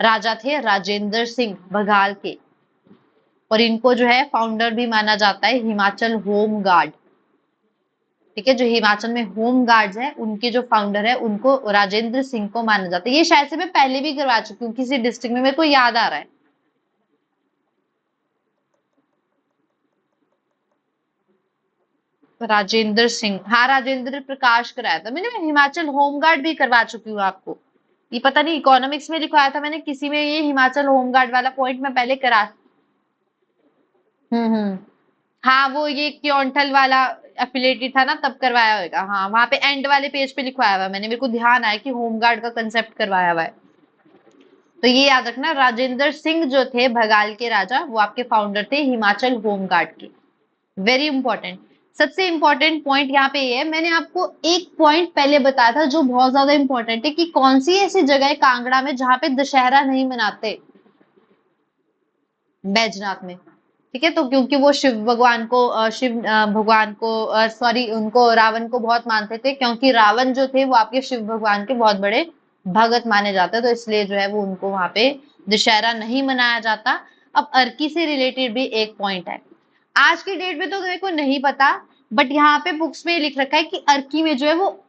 [SPEAKER 1] राजा थे राजेंद्र सिंह बघाल के, और इनको जो है फाउंडर भी माना जाता है हिमाचल होम गार्ड। ठीक है, जो हिमाचल में होम गार्ड्स है उनके जो फाउंडर है उनको राजेंद्र सिंह को माना जाता है। ये शायद से मैं पहले भी करवा चुकी हूँ किसी डिस्ट्रिक्ट में, मेरे को याद आ रहा है। राजेंद्र सिंह, हाँ, राजेंद्र प्रकाश कराया था मैंने, हिमाचल होमगार्ड भी करवा चुकी हूँ आपको। ये पता नहीं इकोनॉमिक्स में लिखवाया था मैंने किसी में, ये हिमाचल होमगार्ड वाला पॉइंट मैं पहले करा। हम्म, हाँ, वो ये क्योंठल वाला एफिलेटेड था ना, तब करवाया होगा। हाँ, वहां पे एंड वाले पेज पे लिखवाया हुआ है मैंने, मेरे को ध्यान आया कि होमगार्ड का कंसेप्ट करवाया हुआ है। तो ये याद रखना, राजेंद्र सिंह जो थे भगाल के राजा, वो आपके फाउंडर थे हिमाचल होमगार्ड के, वेरी इंपॉर्टेंट। सबसे इंपॉर्टेंट पॉइंट यहाँ पे ये है, मैंने आपको एक पॉइंट पहले बताया था जो बहुत ज्यादा इंपॉर्टेंट है, कि कौन सी ऐसी जगह है कांगड़ा में जहां पे दशहरा नहीं मनाते, बैजनाथ में। ठीक है, तो क्योंकि वो शिव भगवान को शिव भगवान को सॉरी उनको रावण को बहुत मानते थे, क्योंकि रावण जो थे वो आपके शिव भगवान के बहुत बड़े भगत माने जाते हैं, तो इसलिए जो है वो उनको वहां पे दशहरा नहीं मनाया जाता। अब अर्की से रिलेटेड भी एक पॉइंट है, आज की डेट में तो मेरे को नहीं पता, बट यहाँ पे बुक्स में लिख रखा है कि अर्की में जो है वो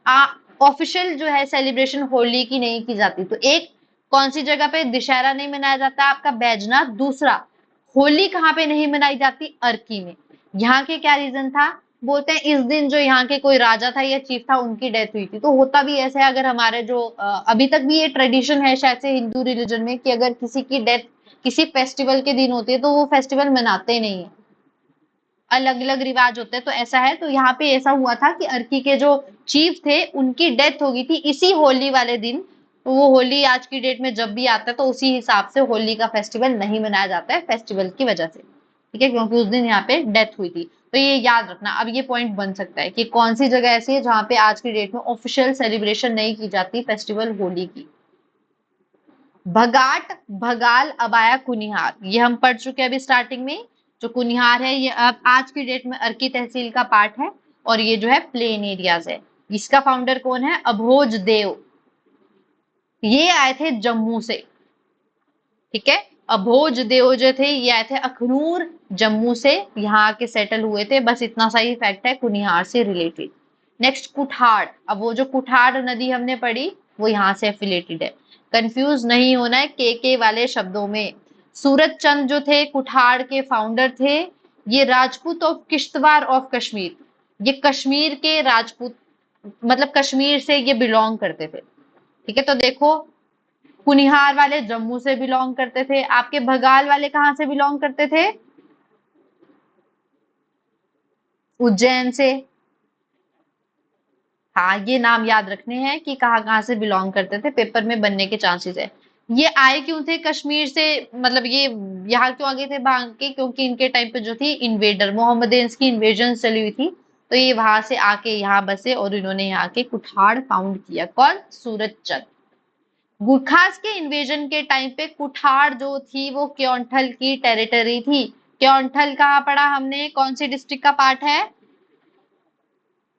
[SPEAKER 1] ऑफिशियल जो है सेलिब्रेशन होली की नहीं की जाती। तो एक, कौन सी जगह पे दशहरा नहीं मनाया जाता आपका बैजनाथ, दूसरा होली कहाँ पे नहीं मनाई जाती, अर्की में। यहाँ के क्या रीजन था, बोलते हैं इस दिन जो यहाँ के कोई राजा था या चीफ था उनकी डेथ हुई थी। तो होता भी ऐसा है, अगर हमारे जो अभी तक भी ये ट्रेडिशन है शायद से हिंदू रिलीजन में, कि अगर किसी की डेथ किसी फेस्टिवल के दिन होती है तो वो फेस्टिवल मनाते नहीं है, अलग अलग रिवाज होते हैं। तो ऐसा है, तो यहाँ पे ऐसा हुआ था कि अर्की के जो चीफ थे उनकी डेथ हो गई थी इसी होली वाले दिन। तो वो होली आज की डेट में जब भी आता है तो उसी हिसाब से होली का फेस्टिवल नहीं मनाया जाता है फेस्टिवल की वजह से, ठीक है, क्योंकि उस दिन यहाँ पे डेथ हुई थी। तो ये याद रखना, अब ये पॉइंट बन सकता है कि कौन सी जगह ऐसी है जहाँ पे आज की डेट में ऑफिशियल सेलिब्रेशन नहीं की जाती फेस्टिवल होली की। भगाट, भगाल, अबाया, कुनिहार, ये हम पढ़ चुके हैं अभी स्टार्टिंग में। जो कुनिहार है ये अब आज की डेट में अर्की तहसील का पार्ट है, और ये जो है प्लेन एरियाज है। इसका फाउंडर कौन है, अभोज देव, ये आए थे जम्मू से, ठीक है। अभोज देव जो थे ये आए थे अखनूर जम्मू से, यहाँ आके सेटल हुए थे। बस इतना सा ही फैक्ट है कुनिहार से रिलेटेड। नेक्स्ट कुठाड़, अब वो जो कुठाड़ नदी हमने पढ़ी वो यहाँ से एफिलेटेड है, कंफ्यूज नहीं होना है के वाले शब्दों में। सूरत चंद जो थे कुठाड़ के फाउंडर थे, ये राजपूत ऑफ किश्तवाड़ ऑफ कश्मीर, ये कश्मीर के राजपूत, मतलब कश्मीर से ये बिलोंग करते थे, ठीक है। तो देखो, कुनिहार वाले जम्मू से बिलोंग करते थे, आपके भगाल वाले कहाँ से बिलोंग करते थे, उज्जैन से। हाँ, ये नाम याद रखने हैं कि कहाँ कहाँ से बिलोंग करते थे, पेपर में बनने के चांसेस है। ये आए क्यों थे कश्मीर से, मतलब ये यहाँ क्यों आ गए थे भाग के, क्योंकि इनके टाइम पे जो थी इन्वेडर मोहम्मदन्स की इन्वेजन चली हुई थी, तो ये वहां से आके यहाँ बसे और इन्होंने यहाँ के कुठाड़ फाउंड किया। कौन, सूरत चंद। गुरखास के इन्वेजन के टाइम पे कुठाड़ जो थी वो क्योंठल की टेरिटरी थी। क्योंठल कहाँ पड़ा हमने, कौन सी डिस्ट्रिक्ट का पार्ट है,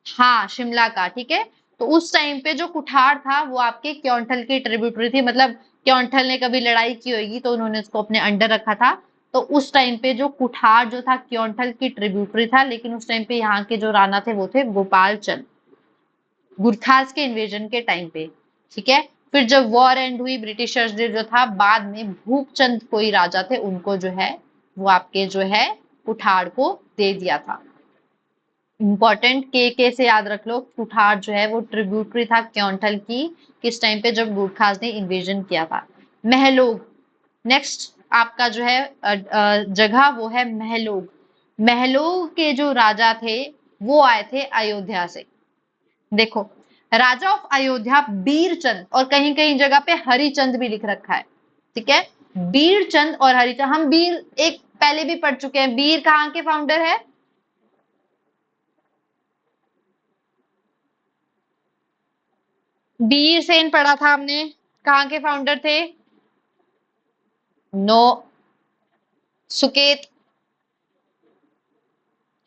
[SPEAKER 1] हाँ शिमला का, ठीक है। तो उस टाइम पे जो कुठाड़ था वो आपके क्योंठल की ट्रिब्यूटरी थी, मतलब क्योंठल ने कभी लड़ाई की होगी तो उन्होंने उसको अपने अंडर रखा था। तो उस टाइम पे जो कुठाड़ जो था क्योंठल की ट्रिब्यूटरी था, लेकिन उस टाइम पे यहाँ के जो राणा थे वो थे गोपाल चंद, गुरखास के इन्वेजन के टाइम पे, ठीक है। फिर जब वॉर एंड हुई ब्रिटिशर्स ने जो था बाद में भूपचंद कोई राजा थे उनको जो है वो आपके जो है कुठाड़ को दे दिया था। इंपॉर्टेंट के से याद रख लो, कुठाड़ जो है वो ट्रिब्यूटरी था क्योंठल की, किस टाइम पे, जब गुरखास ने इन्वेजन किया था। महलोग, नेक्स्ट आपका जो है जगह वो है महलोग। महलोग के जो राजा थे वो आए थे अयोध्या से। देखो, राजा ऑफ अयोध्या बीरचंद, और कहीं कहीं जगह पे हरिचंद भी लिख रखा है, ठीक है। बीरचंद और हरिचंद, हम बीर एक पहले भी पढ़ चुके हैं, बीर कहाँ के फाउंडर है, बीरसेन पढ़ा था हमने, कहाँ के फाउंडर थे, नो, सुकेत,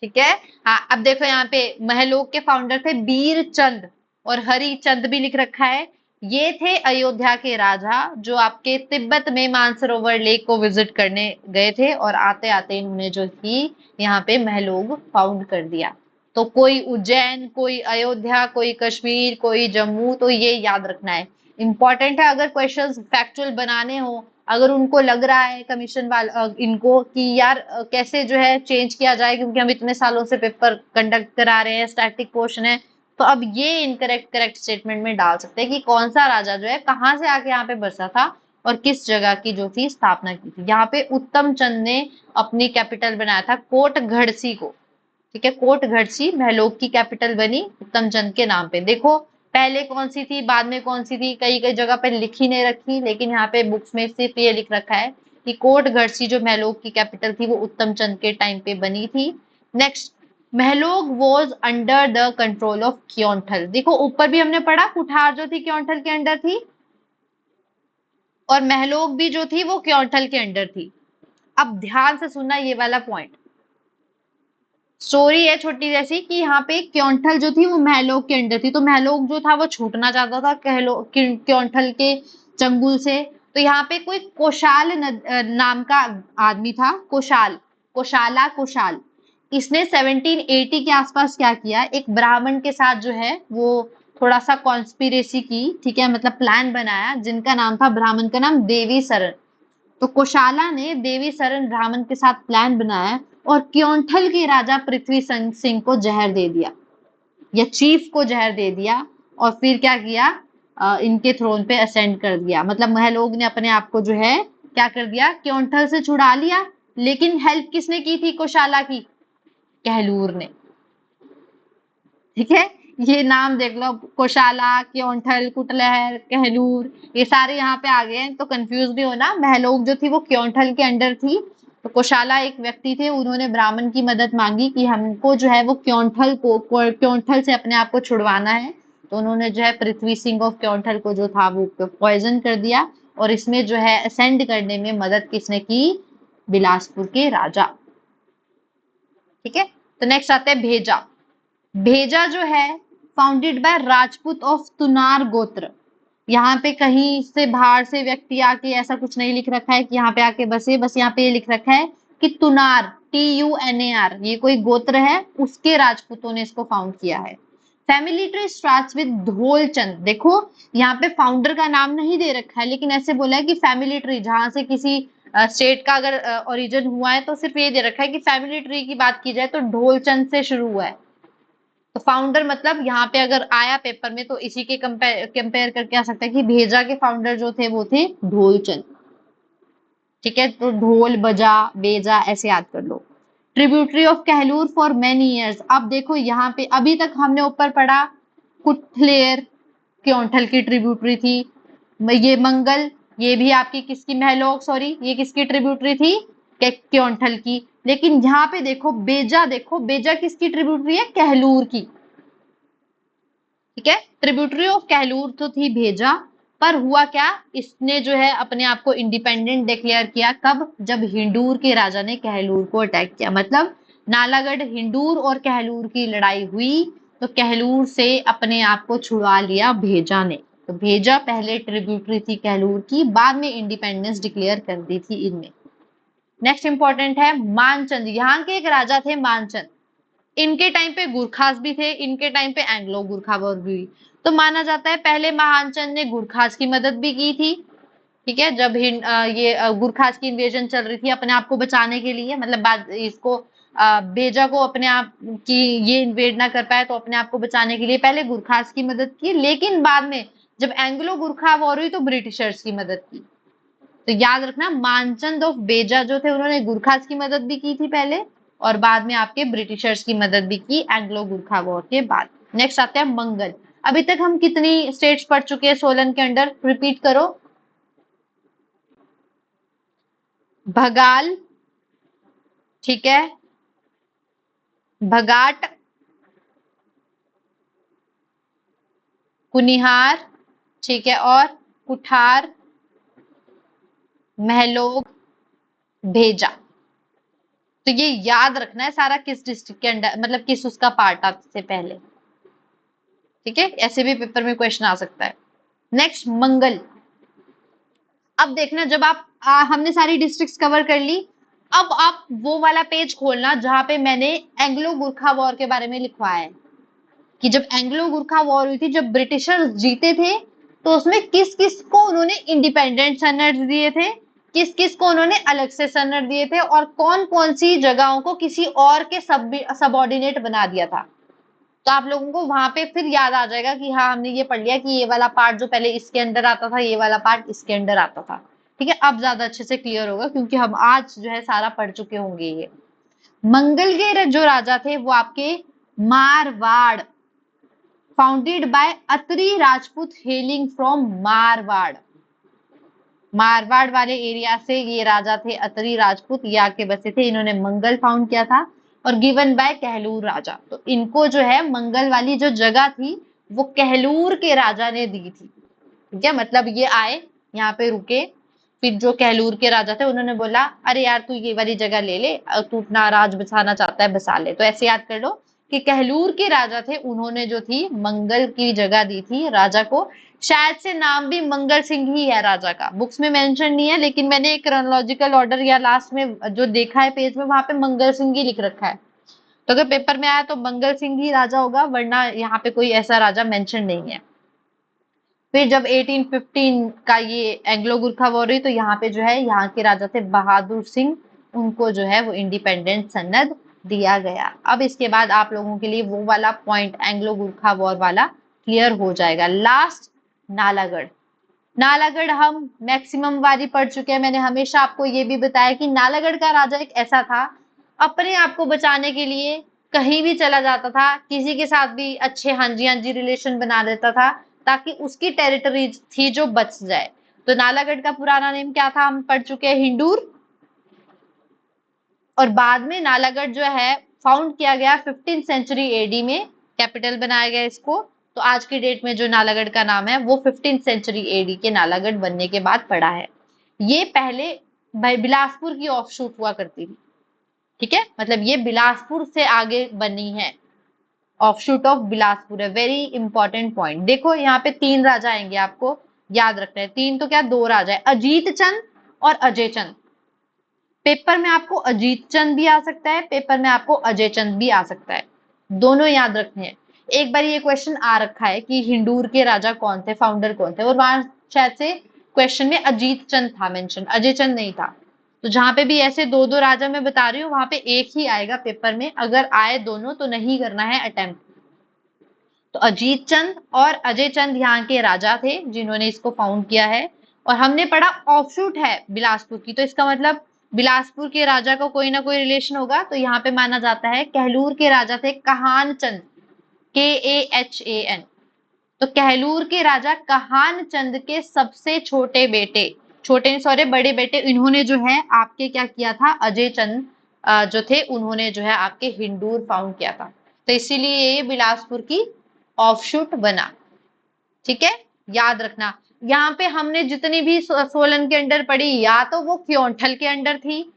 [SPEAKER 1] ठीक है। हाँ, अब देखो यहाँ पे महलोक के फाउंडर थे बीरचंद, और हरिचंद भी लिख रखा है। ये थे अयोध्या के राजा जो आपके तिब्बत में मानसरोवर लेक को विजिट करने गए थे, और आते आते इन्होंने जो थी यहाँ पे महलोग फाउंड कर दिया। तो कोई उज्जैन, कोई अयोध्या, कोई कश्मीर, कोई जम्मू, तो ये याद रखना है, इंपॉर्टेंट है। अगर क्वेश्चंस फैक्चुअल बनाने हो, अगर उनको लग रहा है कमीशन वाला इनको कि यार कैसे जो है चेंज किया जाए, क्योंकि हम इतने सालों से पेपर कंडक्ट करा रहे हैं, स्टैटिक पोर्शन है, तो अब ये इनकरेक्ट करेक्ट स्टेटमेंट में डाल सकते हैं कि कौन सा राजा जो है कहाँ से आके यहाँ पे बसा था और किस जगह की जो थी स्थापना की थी। यहाँ पे उत्तम चंद ने अपनी कैपिटल बनाया था कोटगढ़सी को, ठीक है। कोटगढ़सी महलोक की कैपिटल बनी उत्तम चंद के नाम पे। देखो, पहले कौन सी थी बाद में कौन सी थी, कई कई जगह पे लिखी नहीं रखी, लेकिन यहाँ पे बुक्स में सिर्फ ये लिख रखा है कि कोटगढ़सी जो महलोक की कैपिटल थी वो उत्तम चंद के टाइम पे बनी थी। Next, Mahlog was under the control of Keonthal. देखो, ऊपर भी हमने पढ़ा कुठार जो थी क्योंठल के अंडर थी, और महलोक भी जो थी वो क्योंठल के अंडर थी। अब ध्यान से सुनना ये वाला पॉइंट। स्टोरी है छोटी जैसी कि यहाँ पे क्योंठल जो थी वो महलोक के अंडर थी, तो महलोक जो था वो छूटना चाहता था क्योंठल के चंगुल से। तो यहाँ पे कोई कोशाल नाम का आदमी था, कोशाल। इसने 1780 के आसपास क्या किया, एक ब्राह्मण के साथ जो है वो थोड़ा सा कॉन्स्पिरेसी की, ठीक है, मतलब प्लान बनाया, जिनका नाम था, ब्राह्मण का नाम देवी सरन। तो कोशाला ने देवी सरन ब्राह्मण के साथ प्लान बनाया और क्योंठल के राजा पृथ्वी सिंह को जहर दे दिया, या चीफ को जहर दे दिया, और फिर क्या किया, इनके थ्रोन पे असेंड कर दिया। मतलब महलोग ने अपने आप को जो है क्या कर दिया, क्योंठल से छुड़ा लिया। लेकिन हेल्प किसने की थी कोशाला की, कहलूर ने। ठीक है, ये नाम देख लो, कोशाला, क्योंठल, कुटलहर, कहलूर, ये सारे यहाँ पे आ गए हैं, तो कंफ्यूज नहीं होना। महलोक जो थी वो क्योंठल के अंडर थी, तो कोशाला एक व्यक्ति थे, उन्होंने ब्राह्मण की मदद मांगी कि हमको जो है वो क्योंठल से अपने आप को छुड़वाना है। तो उन्होंने जो है पृथ्वी सिंह ऑफ क्योंठल को जो था वो पॉइजन कर दिया, और इसमें जो है असेंड करने में मदद किसने की, बिलासपुर के राजा। ठीक है, तो नेक्स्ट आता है भेजा। भेजा जो है फाउंडेड बाय राजपूत ऑफ तुनार गोत्र। यहाँ पे कहीं से बाहर से व्यक्ति आके ऐसा कुछ नहीं लिख रखा है कि यहाँ पे आके बसे, बस यहाँ पे ये लिख रखा है कि तुनार, TUNAR, ये कोई गोत्र है, उसके राजपूतों ने इसको फाउंड किया है। Family tree starts with Dholchand. देखो यहाँ पे फाउंडर का नाम नहीं दे रखा है, लेकिन ऐसे बोला है कि फैमिली ट्री, जहां से किसी स्टेट का अगर ओरिजिन हुआ है तो सिर्फ ये दे रखा है कि फैमिली ट्री की बात की जाए तो ढोलचंद से शुरू हुआ है। तो फाउंडर मतलब यहाँ पे अगर आया पेपर में तो इसी के कंपेयर करके आ सकता है कि भेजा के फाउंडर जो थे वो थे ढोलचंद। ठीक है, तो ढोल बजा बेजा ऐसे याद कर लो। Tributary of Kahlur for many years. अब देखो यहाँ पे अभी तक हमने ऊपर पढ़ा कुटलेर क्योंठल की ट्रिब्यूटरी थी, ये मंगल, ये भी आपकी किसकी, महलोक, सॉरी, ये किसकी ट्रिब्यूटरी थी, क्योंठल की। लेकिन यहाँ पे देखो बेजा, देखो बेजा किसकी ट्रिब्यूटरी है, कहलूर की। ठीक है, ट्रिब्यूटरी ऑफ कहलूर तो थी भेजा, पर हुआ क्या, इसने जो है अपने आप को इंडिपेंडेंट डिक्लेयर किया, कब, जब हिंडूर के राजा ने कहलूर को अटैक किया। मतलब नालागढ़, हिंडूर और कहलूर की लड़ाई हुई, तो कहलूर से अपने आप को छुड़ा लिया भेजा ने। तो भेजा पहले ट्रिब्यूटरी थी कहलूर की, बाद में इंडिपेंडेंस डिक्लेयर कर दी थी इनमें। नेक्स्ट इंपॉर्टेंट है मानचंद। यहाँ के एक राजा थे मानचंद, इनके टाइम पे गुरखास भी थे, इनके टाइम पे एंग्लो गुरखा वॉर भी हुई। तो माना जाता है पहले महानचंद ने गुरखास की मदद भी की थी। ठीक है, जब ये गुरखास की इन्वेजन चल रही थी, अपने आप को बचाने के लिए, मतलब इसको बेजा को अपने आप की ये इन्वेड ना कर पाए, तो अपने आप को बचाने के लिए पहले गुरखास की मदद की। लेकिन बाद में जब एंग्लो गुरखा वॉर हुई तो ब्रिटिशर्स की मदद की। तो याद रखना मानचंद ऑफ बेजा जो थे उन्होंने गुरखास की मदद भी की थी पहले, और बाद में आपके ब्रिटिशर्स की मदद भी की एंग्लो गुरखा वॉर के बाद। नेक्स्ट आते हैं मंगल। अभी तक हम कितनी स्टेट्स पढ़ चुके हैं सोलन के अंडर, रिपीट करो। भगाल, ठीक है, भगाट, कुनिहार, ठीक है, और कुठार, महलोग, भेजा। तो ये याद रखना है सारा किस डिस्ट्रिक्ट के अंडर, मतलब किस उसका पार्ट आपसे पहले। ठीक है, ऐसे भी पेपर में क्वेश्चन आ सकता है। नेक्स्ट मंगल। अब देखना जब आप हमने सारी डिस्ट्रिक्ट्स कवर कर ली, अब आप वो वाला पेज खोलना जहां पे मैंने एंग्लो गुरखा वॉर के बारे में लिखवाया है कि जब एंग्लो गुरखा वॉर हुई थी, जब ब्रिटिशर्स जीते थे, तो उसमें किस किस को उन्होंने इंडिपेंडेंट सनद दिए थे, किस किस को उन्होंने अलग से सनद दिए थे, और कौन कौन सी जगहों को किसी और के सबऑर्डिनेट बना दिया था। तो आप लोगों को वहां पे फिर याद आ जाएगा कि हाँ हमने ये पढ़ लिया कि ये वाला पार्ट जो पहले इसके अंदर आता था, ये वाला पार्ट इसके अंदर आता था। ठीक है, अब ज्यादा अच्छे से क्लियर होगा क्योंकि हम आज जो है सारा पढ़ चुके होंगे ये। मंगल के जो राजा थे वो आपके Marwar, founded by Atri Rajput hailing from Marwar. Marwar वाले एरिया से ये राजा थे अत्री राजपूत, ये आके बसे थे, इन्होंने मंगल फाउंड किया था और गिवन बाय कहलूर राजा। तो इनको जो है मंगल वाली जो जगह थी वो कहलूर के राजा ने दी थी। ठीक है, मतलब ये आए यहाँ पे रुके, फिर जो कहलूर के राजा थे उन्होंने बोला अरे यार तू ये वाली जगह ले ले, तू अपना राज बसाना चाहता है बसा ले। तो ऐसे याद कर लो कि कहलूर के राजा थे, उन्होंने जो थी मंगल की जगह दी थी राजा को। शायद से नाम भी मंगल सिंह ही है राजा का, बुक्स में मेंशन नहीं है, लेकिन मैंने एक क्रोनोलॉजिकल ऑर्डर या लास्ट में जो देखा है पेज में, वहां पे मंगल सिंह ही लिख रखा है। तो अगर पेपर में आया तो मंगल सिंह ही राजा होगा, वरना यहाँ पे कोई ऐसा राजा मेंशन नहीं है। फिर जब 1815 का ये एंग्लो गुरखा वॉर हुई तो यहाँ पे जो है यहाँ के राजा थे बहादुर सिंह, उनको जो है वो इंडिपेंडेंट सनद दिया गया। अब इसके बाद आप लोगों के लिए वो वाला पॉइंट एंग्लो गुरखा वॉर वाला क्लियर हो जाएगा। लास्ट नालागढ़। नालागढ़ हम मैक्सिमम बारी पढ़ चुके हैं। मैंने हमेशा आपको ये भी बताया कि नालागढ़ का राजा एक ऐसा था, अपने आप को बचाने के लिए कहीं भी चला जाता था, किसी के साथ भी अच्छे हाँ जी रिलेशन बना लेता था ताकि उसकी टेरिटरी थी जो बच जाए। तो नालागढ़ का पुराना नेम क्या था हम पढ़ चुके हैं, हिंडूर। और बाद में नालागढ़ जो है फाउंड किया गया 15th सेंचुरी एडी में, कैपिटल बनाया गया इसको। तो आज की डेट में जो नालागढ़ का नाम है वो 15th सेंचुरी एडी के नालागढ़ बनने के बाद पड़ा है। ये पहले बिलासपुर की ऑफशूट हुआ करती थी, ठीक है, मतलब ये बिलासपुर से आगे बनी है, ऑफशूट ऑफ बिलासपुर है। Very important point. देखो यहाँ पे 3 राजा आएंगे, आपको याद रखना है। 3 तो क्या 2 राजा है, अजीत चंद और अजय चंद। पेपर में आपको अजीत चंद भी आ सकता है, पेपर में आपको अजय चंद भी आ सकता है, दोनों याद रखने हैं। एक बार ये क्वेश्चन आ रखा है कि हिंडूर के राजा कौन थे, फाउंडर कौन थे, और वहां शायद से क्वेश्चन में अजीत चंद था मेंशन, अजय चंद नहीं था। तो जहां पे भी ऐसे 2-2 राजा मैं बता रही हूँ वहां पे एक ही आएगा पेपर में, अगर आए दोनों तो नहीं करना है अटेम्प्ट। तो अजीत चंद और अजय चंद यहाँ के राजा थे जिन्होंने इसको फाउंड किया है। और हमने पढ़ा ऑफशूट है बिलासपुर की, तो इसका मतलब बिलासपुर के राजा को कोई ना कोई रिलेशन होगा। तो यहाँ पे माना जाता है कहलूर के राजा थे कहान चंद, KAHAN। तो कहलूर के राजा कहान चंद के सबसे छोटे बेटे, छोटे नहीं सॉरी बड़े बेटे, इन्होंने जो है आपके क्या किया था, अजय चंद जो थे उन्होंने जो है आपके हिंडूर फाउंड किया था। तो इसीलिए ये बिलासपुर की ऑफशूट बना, ठीक है, याद रखना। यहाँ पे हमने जितनी भी सोलन के अंडर पड़ी, या तो वो क्योंठल के अंडर थी,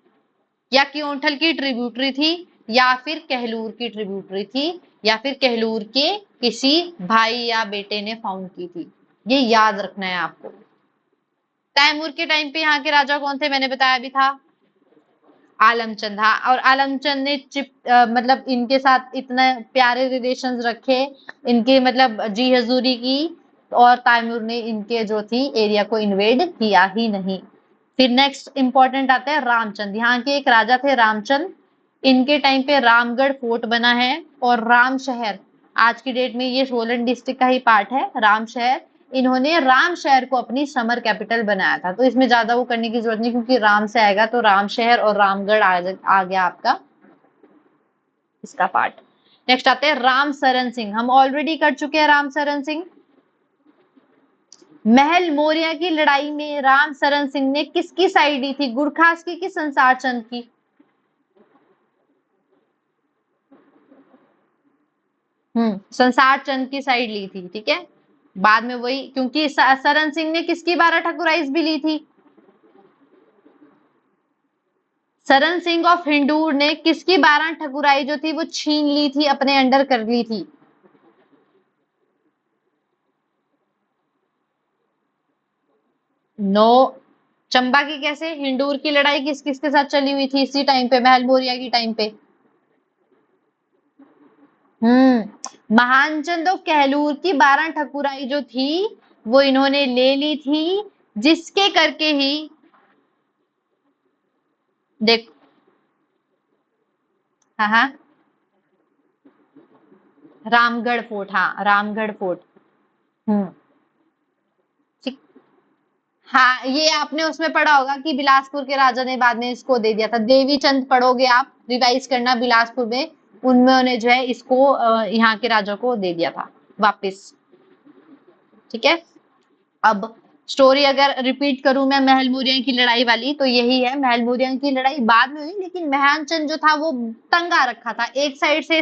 [SPEAKER 1] या क्योंठल की ट्रिब्यूटरी थी, या फिर कहलूर की ट्रिब्यूटरी थी, या फिर कहलूर के किसी भाई या बेटे ने फाउंड की थी। ये याद रखना है आपको। तैमूर के टाइम पे यहाँ के राजा कौन थे मैंने बताया भी था, आलमचंद। हाँ, और आलमचंद ने मतलब इनके साथ इतने प्यारे रिलेशंस रखे, इनके मतलब जी हजूरी की, और तैमूर ने इनके जो थी एरिया को इन्वेड किया ही नहीं। फिर नेक्स्ट इंपॉर्टेंट आता है रामचंद। यहाँ के एक राजा थे रामचंद, इनके टाइम पे रामगढ़ फोर्ट बना है, और राम शहर आज की डेट में ये सोलन डिस्ट्रिक्ट का ही पार्ट है, राम शहर। इन्होंने राम शहर को अपनी समर कैपिटल बनाया था। तो इसमें ज्यादा वो करने की जरूरत नहीं क्योंकि राम से आएगा, तो राम शहर और रामगढ़ आ गया आपका इसका पार्ट। नेक्स्ट आते हैं राम सरन सिंह, हम ऑलरेडी कर चुके हैं राम सरन सिंह। महल मौर्य की लड़ाई में राम सरन सिंह ने किसकी साइड ली थी, गुरखास की कि संसार चंद की? संसार चंद की साइड ली थी, ठीक है। बाद में वही, क्योंकि सरन सिंह ने किसकी 12 ठकुराइज भी ली थी, सरन सिंह ऑफ हिंडूर ने किसकी 12 ठकुराई जो थी वो छीन ली थी, अपने अंडर कर ली थी। नो, चंबा की कैसे, हिंडूर की लड़ाई किस किसके साथ चली हुई थी इसी टाइम पे, महल मौर्य की टाइम पे। महानचंद ऑफ कहलूर की 12 ठकुराई जो थी वो इन्होंने ले ली थी, जिसके करके ही देख, हाँ हाँ, रामगढ़ फोर्ट, हाँ रामगढ़ फोर्ट। हम्म, ठीक। हाँ, ये आपने उसमें पढ़ा होगा कि बिलासपुर के राजा ने बाद में इसको दे दिया था, देवी चंद पढ़ोगे आप, रिवाइज करना बिलासपुर में, उन्होंने जो है इसको यहाँ के राजा को दे दिया था वापिस, ठीक है। अब स्टोरी अगर रिपीट करूं मैं महल मौर्य की लड़ाई वाली, तो यही है, महल मौर्य की लड़ाई बाद में हुई, लेकिन महानचंद जो था वो तंग आ रखा था, एक साइड से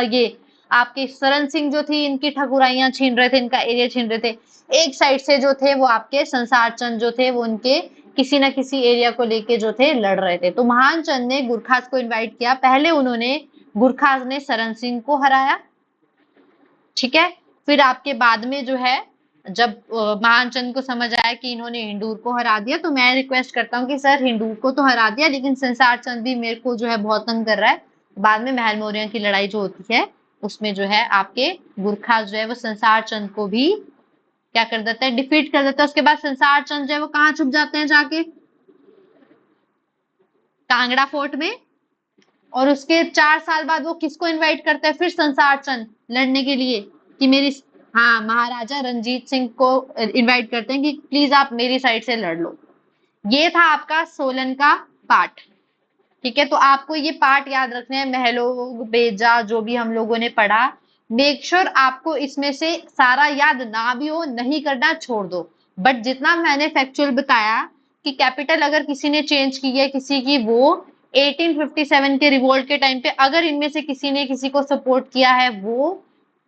[SPEAKER 1] ये आपके सरन सिंह जो थी इनकी ठकुराइयां छीन रहे थे, इनका एरिया छीन रहे थे, एक साइड से जो थे वो आपके संसार चंद जो थे वो उनके किसी ना किसी एरिया को लेके जो थे लड़ रहे थे। तो महानचंद ने गुरखास को इनवाइट किया। पहले उन्होंने गुरखास ने सरन सिंह को हराया, ठीक है। फिर आपके बाद में जो है जब महानचंद को समझ आया कि इन्होंने हिंदूर को हरा दिया, तो मैं रिक्वेस्ट करता हूँ कि सर हिंदूर को तो हरा दिया लेकिन संसार चंद भी मेरे को जो है बहुत तंग कर रहा है। बाद में महल मौर्य की लड़ाई जो होती है उसमें जो है आपके गुरखास जो है वो संसार चंद को भी क्या कर देता है, डिफीट कर देता है। उसके बाद संसार चंद जो है वो कहाँ छुप जाते हैं जाके, कांगड़ा फोर्ट में। और उसके 4 साल बाद वो किसको इनवाइट करता है, फिर संसार चंद लड़ने के लिए कि मेरी, हाँ, महाराजा रंजीत सिंह को इनवाइट करते हैं कि प्लीज आप मेरी साइड से लड़ लो। ये था आपका सोलन का पार्ट, ठीक है। तो आपको ये पार्ट याद रखने हैं, महलों बेजा जो भी हम लोगों ने पढ़ा। मेक श्योर आपको इसमें से सारा याद ना भी हो, नहीं करना छोड़ दो, बट जितना मैंने फैक्चुअल बताया कि कैपिटल अगर किसी ने चेंज की है किसी की, वो 1857 के रिवोल्ट के टाइम पे अगर इनमें से किसी ने किसी को सपोर्ट किया है वो,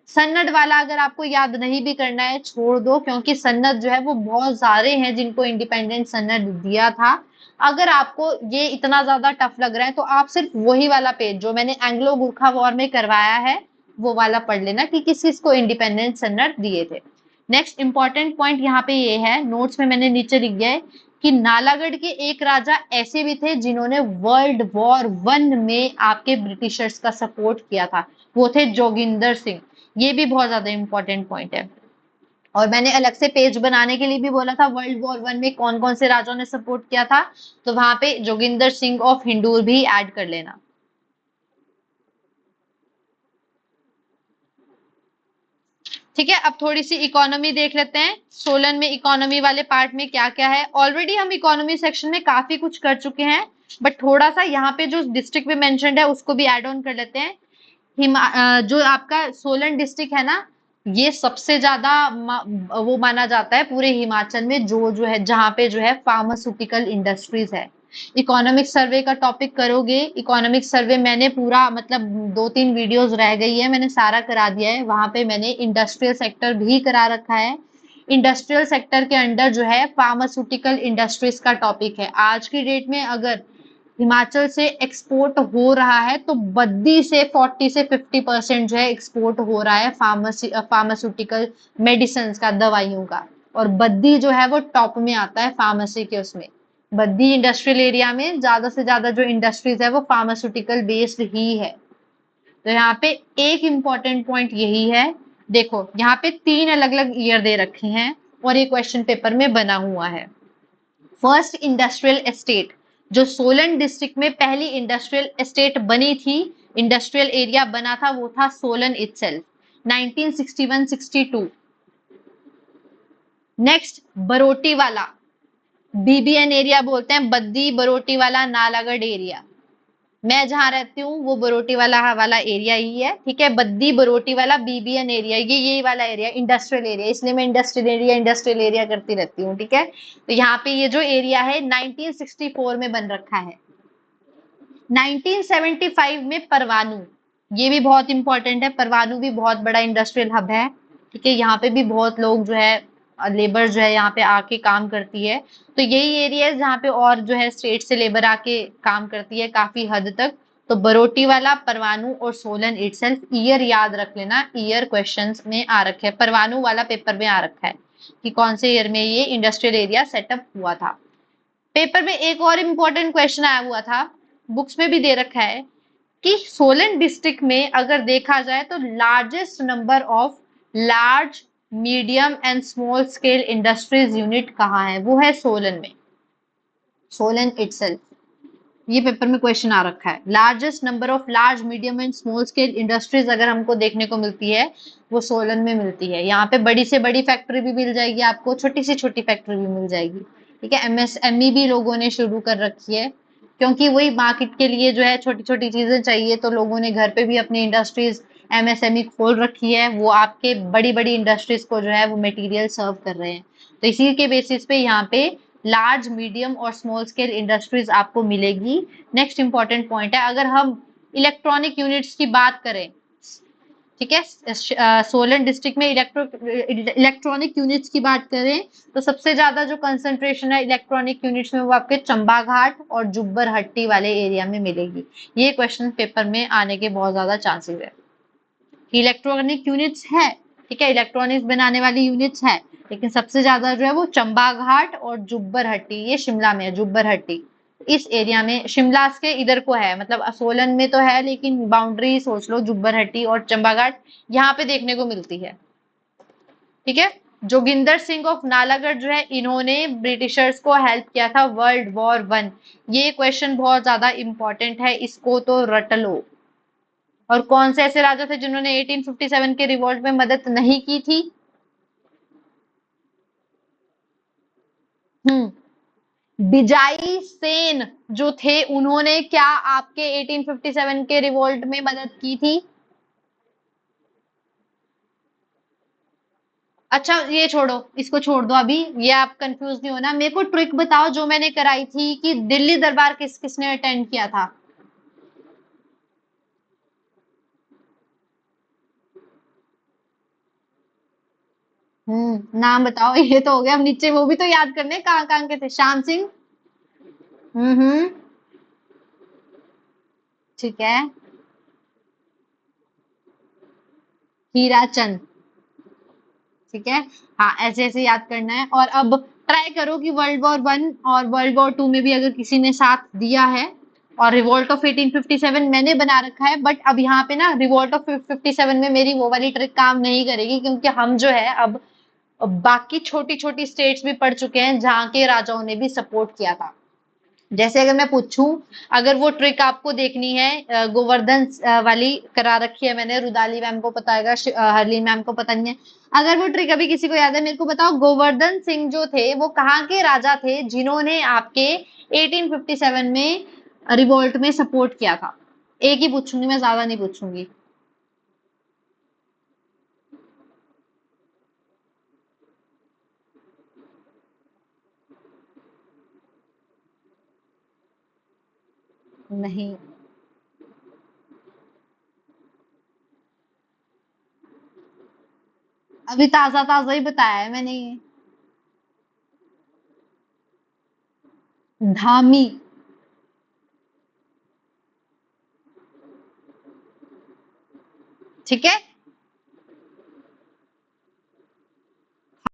[SPEAKER 1] सन्नड वाला अगर आपको याद नहीं भी करना है छोड़ दो, क्योंकि सन्नद जो है वो बहुत सारे हैं जिनको इंडिपेंडेंट सन्नड दिया था। अगर आपको ये इतना ज्यादा टफ लग रहा है तो आप सिर्फ वही वाला पेज जो मैंने एंग्लो गुरखा वॉर में करवाया है वो वाला पढ़ लेना कि किस किस को इंडिपेंडेंट सन्नड दिए थे। नेक्स्ट इंपॉर्टेंट पॉइंट यहाँ पे ये है, नोट्स में मैंने नीचे लिख दिया है कि नालागढ़ के एक राजा ऐसे भी थे जिन्होंने वर्ल्ड वॉर 1 में आपके ब्रिटिशर्स का सपोर्ट किया था, वो थे जोगिंदर सिंह। ये भी बहुत ज्यादा इंपॉर्टेंट पॉइंट है। और मैंने अलग से पेज बनाने के लिए भी बोला था वर्ल्ड वॉर 1 में कौन कौन से राजाओं ने सपोर्ट किया था, तो वहां पे जोगिंदर सिंह ऑफ हिंदूर भी ऐड कर लेना। ठीक है, अब थोड़ी सी इकोनॉमी देख लेते हैं। सोलन में इकोनॉमी वाले पार्ट में क्या क्या है। ऑलरेडी हम इकोनॉमी सेक्शन में काफी कुछ कर चुके हैं, बट थोड़ा सा यहाँ पे जो डिस्ट्रिक्ट में मेंशन्ड है उसको भी ऐड ऑन कर लेते हैं। जो आपका सोलन डिस्ट्रिक्ट है ना, ये सबसे ज्यादा वो माना जाता है पूरे हिमाचल में जो है जहाँ पे जो है फार्मास्यूटिकल इंडस्ट्रीज है। इकोनॉमिक सर्वे का टॉपिक करोगे, इकोनॉमिक सर्वे मैंने पूरा मतलब 2-3 वीडियोस रह गई है, मैंने सारा करा दिया है। वहां पे मैंने इंडस्ट्रियल सेक्टर भी करा रखा है। इंडस्ट्रियल सेक्टर के अंडर जो है फार्मास्यूटिकल इंडस्ट्रीज का टॉपिक है। आज की डेट में अगर हिमाचल से एक्सपोर्ट हो रहा है तो बद्दी से 40 से 50% जो है एक्सपोर्ट हो रहा है फार्मास्यूटिकल मेडिसिन का, दवाइयों का। और बद्दी जो है वो टॉप में आता है फार्मेसी के उसमें। बद्दी इंडस्ट्रियल एरिया में ज्यादा से ज्यादा जो इंडस्ट्रीज है वो फार्मास्यूटिकल बेस्ड ही है। तो यहाँ पे एक इंपॉर्टेंट पॉइंट यही है, देखो यहाँ पे 3 अलग अलग ईयर दे रखे हैं और ये क्वेश्चन पेपर में बना हुआ है। फर्स्ट इंडस्ट्रियल एस्टेट, जो सोलन डिस्ट्रिक्ट में पहली इंडस्ट्रियल एस्टेट बनी थी, इंडस्ट्रियल एरिया बना था, वो था सोलन इटसेल्फ 1961-62। नेक्स्ट बरोटी वाला, बीबीएन एरिया बोलते हैं, बद्दी बरोटी वाला नालागढ़ एरिया। मैं जहां रहती हूँ वो बरोटी वाला एरिया ही है, ठीक है। बद्दी बरोटी वाला बीबीएन एरिया, ये वाला एरिया इंडस्ट्रियल एरिया, इसलिए मैं इंडस्ट्रियल एरिया करती रहती हूँ, ठीक है। तो यहाँ पे ये जो एरिया है 1964 में बन रखा है। 1975 में परवाणु, ये भी बहुत इंपॉर्टेंट है, परवाणु भी बहुत बड़ा इंडस्ट्रियल हब है, ठीक है। यहाँ पे भी बहुत लोग जो है लेबर जो है यहाँ पे आके काम करती है। तो यही एरिया है जहाँ पे और जो है स्टेट से लेबर आके काम करती है काफी हद तक। तो बरोटी वाला, परवाणु और सोलन इटसेल्फ, ईयर याद रख लेना, ईयर क्वेश्चंस में आ रखे है। परवाणु वाला पेपर में आ रखा है कि कौन से ईयर में ये इंडस्ट्रियल एरिया सेटअप हुआ था। पेपर में एक और इम्पोर्टेंट क्वेश्चन आया हुआ था, बुक्स में भी दे रखा है कि सोलन डिस्ट्रिक्ट में अगर देखा जाए तो largest number of large medium and small scale industries unit कहाँ है, वो है सोलन में, सोलन इटसेल्फ। ये पेपर में क्वेश्चन आ रखा है, largest number of large medium and small scale industries अगर हमको देखने को मिलती है वो सोलन में मिलती है। यहाँ पे बड़ी से बड़ी फैक्ट्री भी मिल जाएगी आपको, छोटी से छोटी फैक्ट्री भी मिल जाएगी, ठीक है। एमएसएमई भी लोगों ने शुरू कर रखी है, क्योंकि वही मार्केट के लिए जो है छोटी छोटी चीजें चाहिए, तो लोगों ने घर पे भी अपनी इंडस्ट्रीज एमएसएमई खोल रखी है, वो आपके बड़ी बड़ी इंडस्ट्रीज को जो है वो मटेरियल सर्व कर रहे हैं। तो इसी के बेसिस पे यहाँ पे लार्ज मीडियम और स्मॉल स्केल इंडस्ट्रीज आपको मिलेगी। नेक्स्ट इंपॉर्टेंट पॉइंट है, अगर हम इलेक्ट्रॉनिक यूनिट्स की बात करें, ठीक है। सोलन डिस्ट्रिक्ट में इलेक्ट्रॉनिक यूनिट्स की बात करें तो सबसे ज्यादा जो कंसंट्रेशन है इलेक्ट्रॉनिक यूनिट्स में वो आपके चंबा घाट और जुब्बर हट्टी वाले एरिया में मिलेगी। ये क्वेश्चन पेपर में आने के बहुत ज्यादा चांसेस है। इलेक्ट्रॉनिक यूनिट्स है, ठीक है, इलेक्ट्रॉनिक्स बनाने वाली यूनिट्स है, लेकिन सबसे ज्यादा जो है वो चंबा घाट और जुब्बर हट्टी, ये शिमला में है, जुब्बर हट्टी इस एरिया में, शिमला के इधर को है, मतलब सोलन में तो है लेकिन बाउंड्री सोच लो, जुब्बर हट्टी और चंबा घाट यहाँ पे देखने को मिलती है। ठीक है। जोगिंदर सिंह ऑफ नालागढ़ जो है, इन्होंने ब्रिटिशर्स को हेल्प किया था वर्ल्ड वॉर 1। ये क्वेश्चन बहुत ज्यादा इंपॉर्टेंट है, इसको तो रट लो। और कौन से ऐसे राजा थे जिन्होंने 1857 के रिवॉल्ट में मदद नहीं की थी? बिजाई सेन जो थे, उन्होंने क्या आपके 1857 के रिवॉल्ट में मदद की थी? अच्छा ये छोड़ो, इसको छोड़ दो अभी, ये आप कंफ्यूज नहीं होना, मेरे को ट्रिक बताओ जो मैंने कराई थी कि दिल्ली दरबार किस किसने अटेंड किया था। नाम बताओ। ये तो हो गया, अब नीचे वो भी तो याद करने कहाँ कहाँ के थे। श्याम सिंह। हम्म। ठीक है। हीरा चंद। ठीक है। हाँ, ऐसे ऐसे याद करना है। और अब ट्राई करो कि वर्ल्ड वॉर 1 और वर्ल्ड वॉर 2 में भी अगर किसी ने साथ दिया है, और रिवोल्ट ऑफ 1857 मैंने बना रखा है, बट अब यहाँ पे ना रिवोल्ट ऑफ 57 में मेरी वो वाली ट्रिक काम नहीं करेगी, क्योंकि हम जो है अब बाकी छोटी छोटी स्टेट्स भी पढ़ चुके हैं जहाँ के राजाओं ने भी सपोर्ट किया था। जैसे अगर मैं पूछूं, अगर वो ट्रिक आपको देखनी है, गोवर्धन वाली करा रखी है मैंने, रुदाली मैम को पता है, हरलीन मैम को पता नहीं है। अगर वो ट्रिक अभी किसी को याद है मेरे को बताओ, गोवर्धन सिंह जो थे वो कहाँ के राजा थे जिन्होंने आपके 1857 में रिवोल्ट में सपोर्ट किया था? एक ही पूछूंगी मैं, ज्यादा नहीं पूछूंगी। नहीं, अभी ताजा ताजा ही बताया है मैंने ये। धामी। ठीक है।